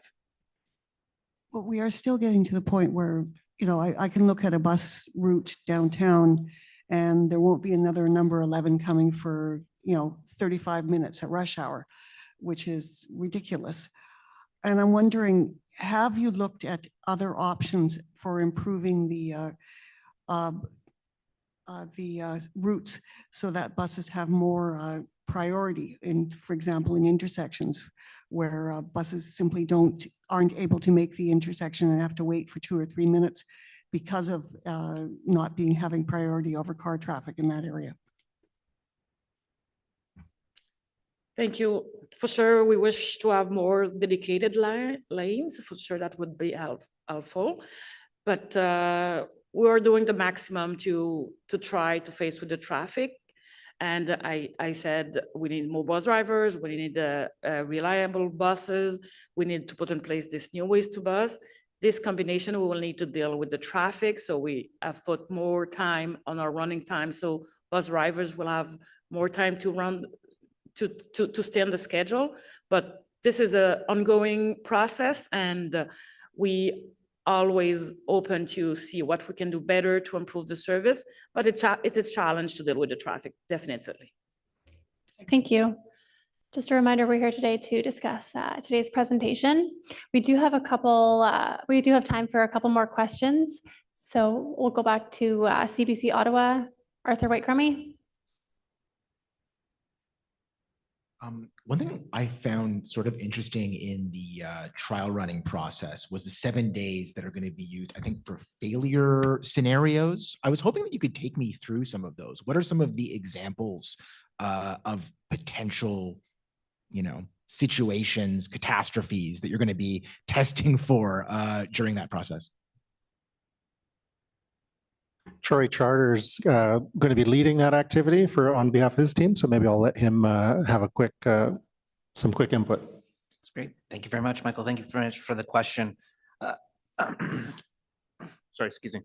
Well, we are still getting to the point where, you know, I can look at a bus route downtown and there won't be another number 11 coming for, 35 minutes at rush hour, which is ridiculous. And I'm wondering, have you looked at other options for improving the routes so that buses have more priority for example, in intersections where buses simply aren't able to make the intersection and have to wait for 2 or 3 minutes because of not having priority over car traffic in that area? Thank you. For sure, we wish to have more dedicated lanes. For sure, that would be helpful. But we're doing the maximum to try to face with the traffic. And I said we need more bus drivers. We need reliable buses. We need to put in place this New Ways to Bus. This combination, we will need to deal with the traffic. So we have put more time on our running time. So bus drivers will have more time to run, to stay on the schedule. But this is an ongoing process, and we always open to see what we can do better to improve the service, but it's a challenge to deal with the traffic, definitely. Thank you. Just a reminder, we're here today to discuss today's presentation. We do have time for a couple more questions. So we'll go back to CBC Ottawa, Arthur White-Crummy. One thing I found sort of interesting in the trial running process was the 7 days that are going to be used, I think, for failure scenarios. I was hoping that you could take me through some of those. What are some of the examples of potential, situations, catastrophes that you're going to be testing for during that process? Troy Charter's going to be leading that activity on behalf of his team, so maybe I'll let him have some quick input. That's great. Thank you very much, Michael. Thank you very much for the question. Sorry, excuse me.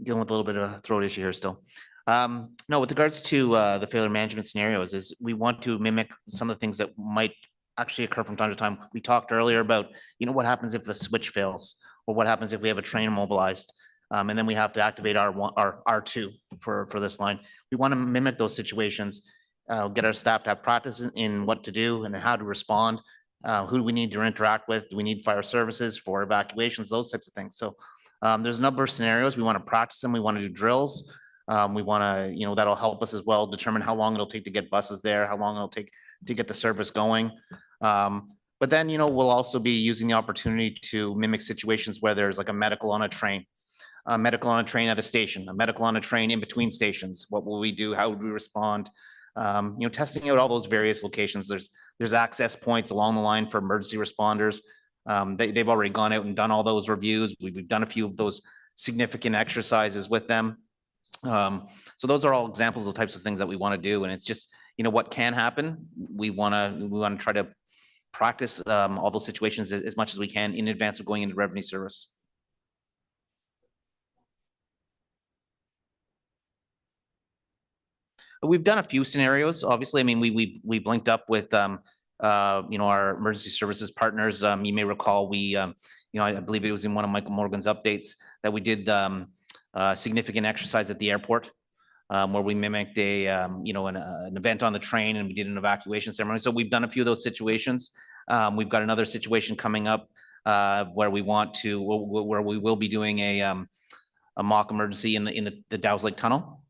Dealing with a little bit of a throat issue here still. No, with regards to the failure management scenarios, is we want to mimic some of the things that might actually occur from time to time. We talked earlier about, what happens if the switch fails, or what happens if we have a train immobilized. And then we have to activate our R2 for this line. We want to mimic those situations, get our staff to have practice in what to do and how to respond. Who do we need to interact with? Do we need fire services for evacuations? Those types of things. So there's a number of scenarios. We want to practice them. We want to do drills. We want to, that'll help us as well determine how long it'll take to get buses there, how long it'll take to get the service going. But then, we'll also be using the opportunity to mimic situations where there's like a medical on a train. A medical on a train at a station, a medical on a train in between stations. What will we do? How would we respond? Testing out all those various locations. There's access points along the line for emergency responders. They've already gone out and done all those reviews. We've done a few of those significant exercises with them. So those are all examples of the types of things that we want to do. And it's just, what can happen. We want to try to practice all those situations as much as we can in advance of going into revenue service. We've done a few scenarios. Obviously, I mean, we've linked up with our emergency services partners. You may recall I believe it was in one of Michael Morgan's updates that we did significant exercise at the airport where we mimicked an event on the train and we did an evacuation ceremony. So we've done a few of those situations. We've got another situation coming up where we will be doing a mock emergency in the Dow's Lake Tunnel.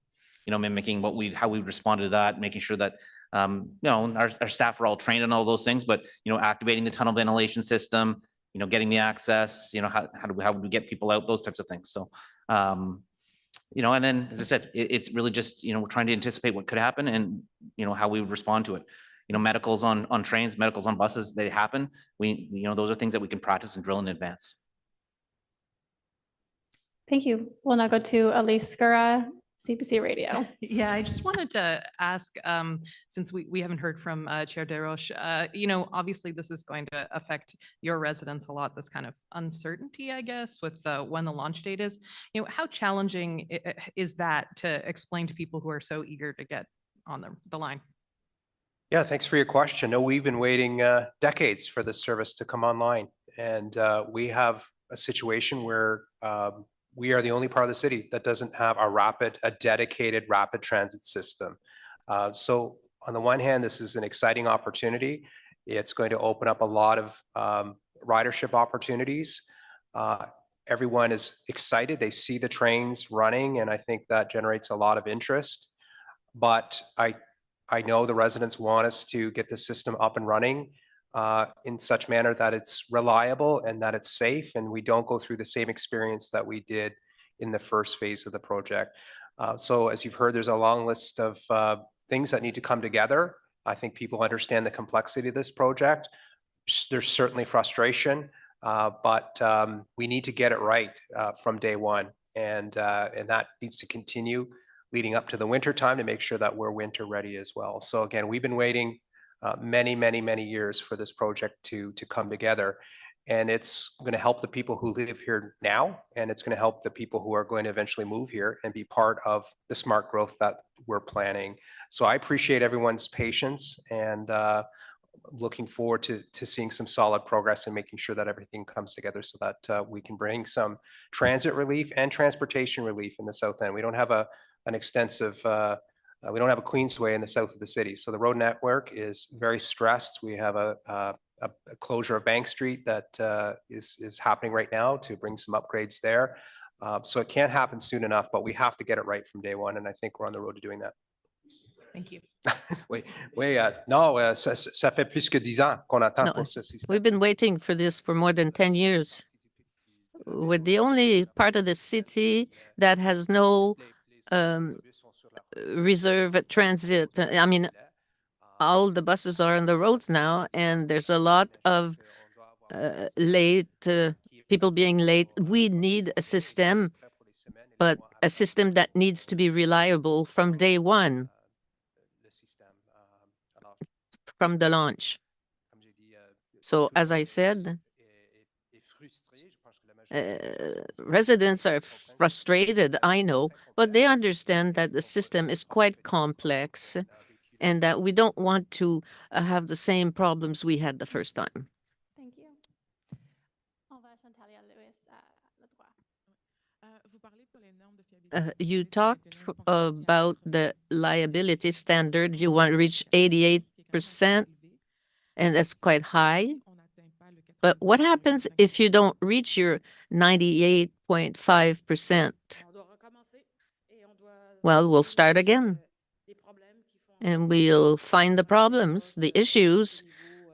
Mimicking how we responded to that, making sure that our staff are all trained on all those things, but activating the tunnel ventilation system, getting the access, how do we get people out, those types of things. So, and then as I said, it's really just we're trying to anticipate what could happen and how we would respond to it. Medicals on trains, medicals on buses, they happen. Those are things that we can practice and drill in advance. Thank you. We'll now go to Elise Skura, CBC Radio. Yeah, I just wanted to ask, since we haven't heard from Chair Desroches, obviously this is going to affect your residents a lot, this kind of uncertainty, I guess, with when the launch date is. How challenging is that to explain to people who are so eager to get on the line? Yeah, thanks for your question. No, we've been waiting decades for this service to come online. And we have a situation where we are the only part of the city that doesn't have a dedicated rapid transit system. So on the one hand, this is an exciting opportunity. It's going to open up a lot of ridership opportunities. Everyone is excited. They see the trains running, and I think that generates a lot of interest. But I know the residents want us to get the system up and running in such manner that it's reliable and that it's safe, and we don't go through the same experience that we did in the first phase of the project. So as you've heard, there's a long list of things that need to come together. I think people understand the complexity of this project. There's certainly frustration, but we need to get it right from day one. And that needs to continue leading up to the winter time to make sure that we're winter ready as well. So again, we've been waiting many years for this project to come together. And it's going to help the people who live here now, and it's going to help the people who are going to eventually move here and be part of the smart growth that we're planning. So I appreciate everyone's patience and looking forward to seeing some solid progress and making sure that everything comes together so that we can bring some transit relief and transportation relief in the south end. We don't have an extensive, we don't have a Queensway in the south of the city. So the road network is very stressed. We have a closure of Bank Street that is happening right now to bring some upgrades there. So it can't happen soon enough, but we have to get it right from day one. And I think we're on the road to doing that. Thank you. Oui, oui, non, ça fait plus que 10 ans qu'on attend No, pour ce système. we've been waiting for this for more than 10 years. We're the only part of the city that has no reserve transit. I mean, all the buses are on the roads now, and there's a lot of late people being late. We need a system, but a system that needs to be reliable from day one, from the launch. So as I said, residents are frustrated, I know, but they understand that the system is quite complex and that we don't want to have the same problems we had the first time. Thank you. You talked about the liability standard. You want to reach 88%, and that's quite high. But what happens if you don't reach your 98.5%? Well, we'll start again. And we'll find the problems, the issues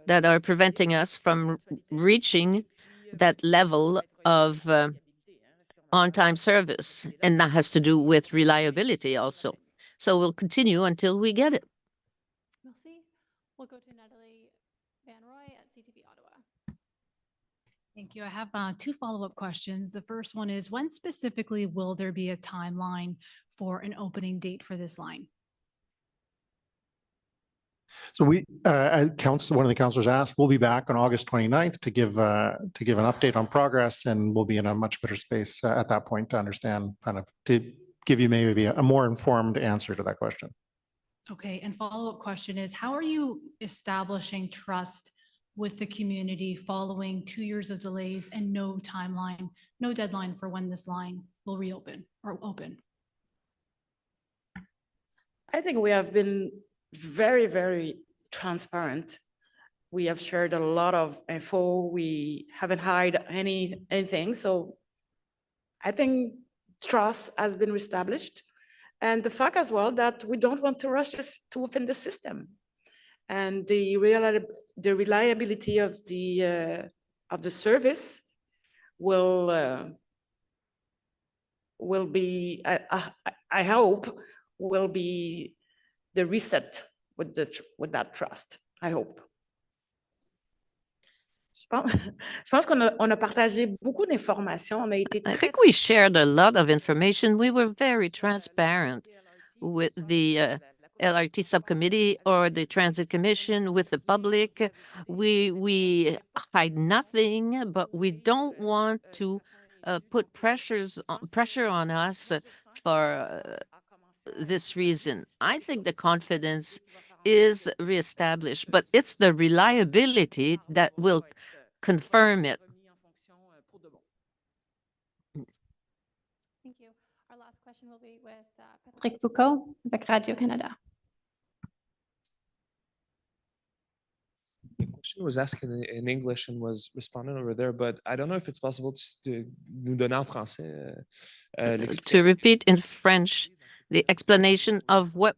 that are preventing us from reaching that level of on-time service. And that has to do with reliability also. So we'll continue until we get it. Merci. We'll go to Natalie Van Roy at CTV Ottawa. Thank you. I have two follow-up questions. The first one is, when specifically will there be a timeline for an opening date for this line? So we, one of the councilors asked, we'll be back on August 29th to give an update on progress, and we'll be in a much better space at that point to understand, kind of to give you maybe a more informed answer to that question. Okay, and follow-up question is, how are you establishing trust with the community following 2 years of delays and no timeline, no deadline for when this line will reopen or open? I think we have been very, very transparent. We have shared a lot of info. We haven't hid anything. So I think trust has been established. And the fact as well that we don't want to rush this to open the system. And the reliability of the service will be, I hope, will be the reset with that trust. I hope. Je pense qu'on a partagé beaucoup d'informations. On a été I think we shared a lot of information. We were very transparent with the LRT subcommittee or the Transit Commission, with the public. We hide nothing, but we don't want to put pressure on us for this reason. I think the confidence is reestablished, but it's the reliability that will confirm it. Thank you. Our last question will be with Patrick Foucault with Radio-Canada. The question was asked in English and was responded over there, but I don't know if it's possible to nous donner en français. To repeat in French, the explanation of what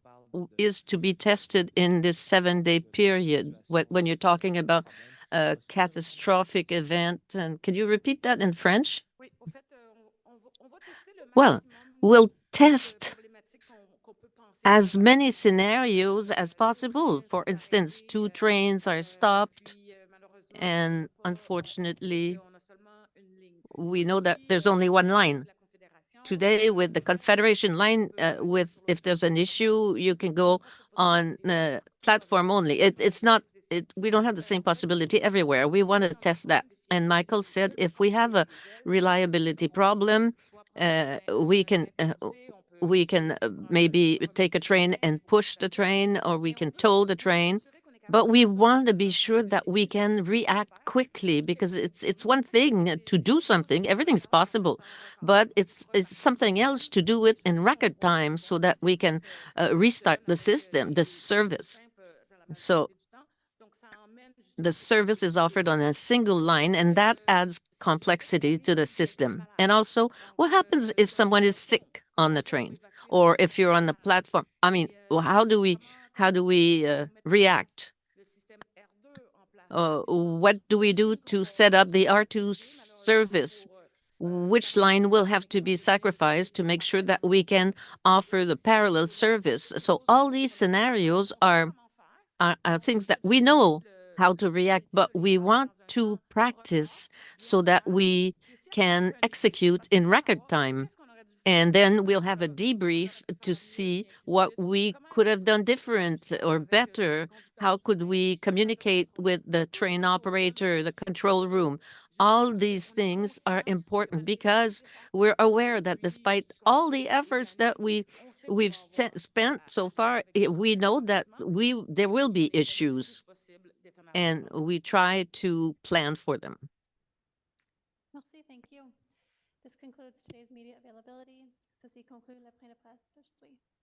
is to be tested in this 7-day period, when you're talking about a catastrophic event. And can you repeat that in French? Well, we'll test as many scenarios as possible. For instance, 2 trains are stopped, and unfortunately, we know that there's only 1 line. Today, with the Confederation line, if there's an issue, you can go on the platform only. We don't have the same possibility everywhere. We want to test that. And Michael said, if we have a reliability problem, we can maybe take a train and push the train, or we can tow the train. But we want to be sure that we can react quickly, because it's one thing to do something, everything's possible, but it's something else to do it in record time so that we can restart the system, the service. So the service is offered on a single line, and that adds complexity to the system. And also, what happens if someone is sick on the train, or if you're on the platform? I mean, how do we react? What do we do to set up the R2 service? Which line will have to be sacrificed to make sure that we can offer the parallel service? So all these scenarios are things that we know how to react, but we want to practice so that we can execute in record time. And then we'll have a debrief to see what we could have done different or better. How could we communicate with the train operator, the control room? All these things are important because we're aware that despite all the efforts that we've spent so far, we know that there will be issues, and we try to plan for them. Merci, thank you. This concludes today's media availability. Ceci conclut le point de presse d'aujourd'hui.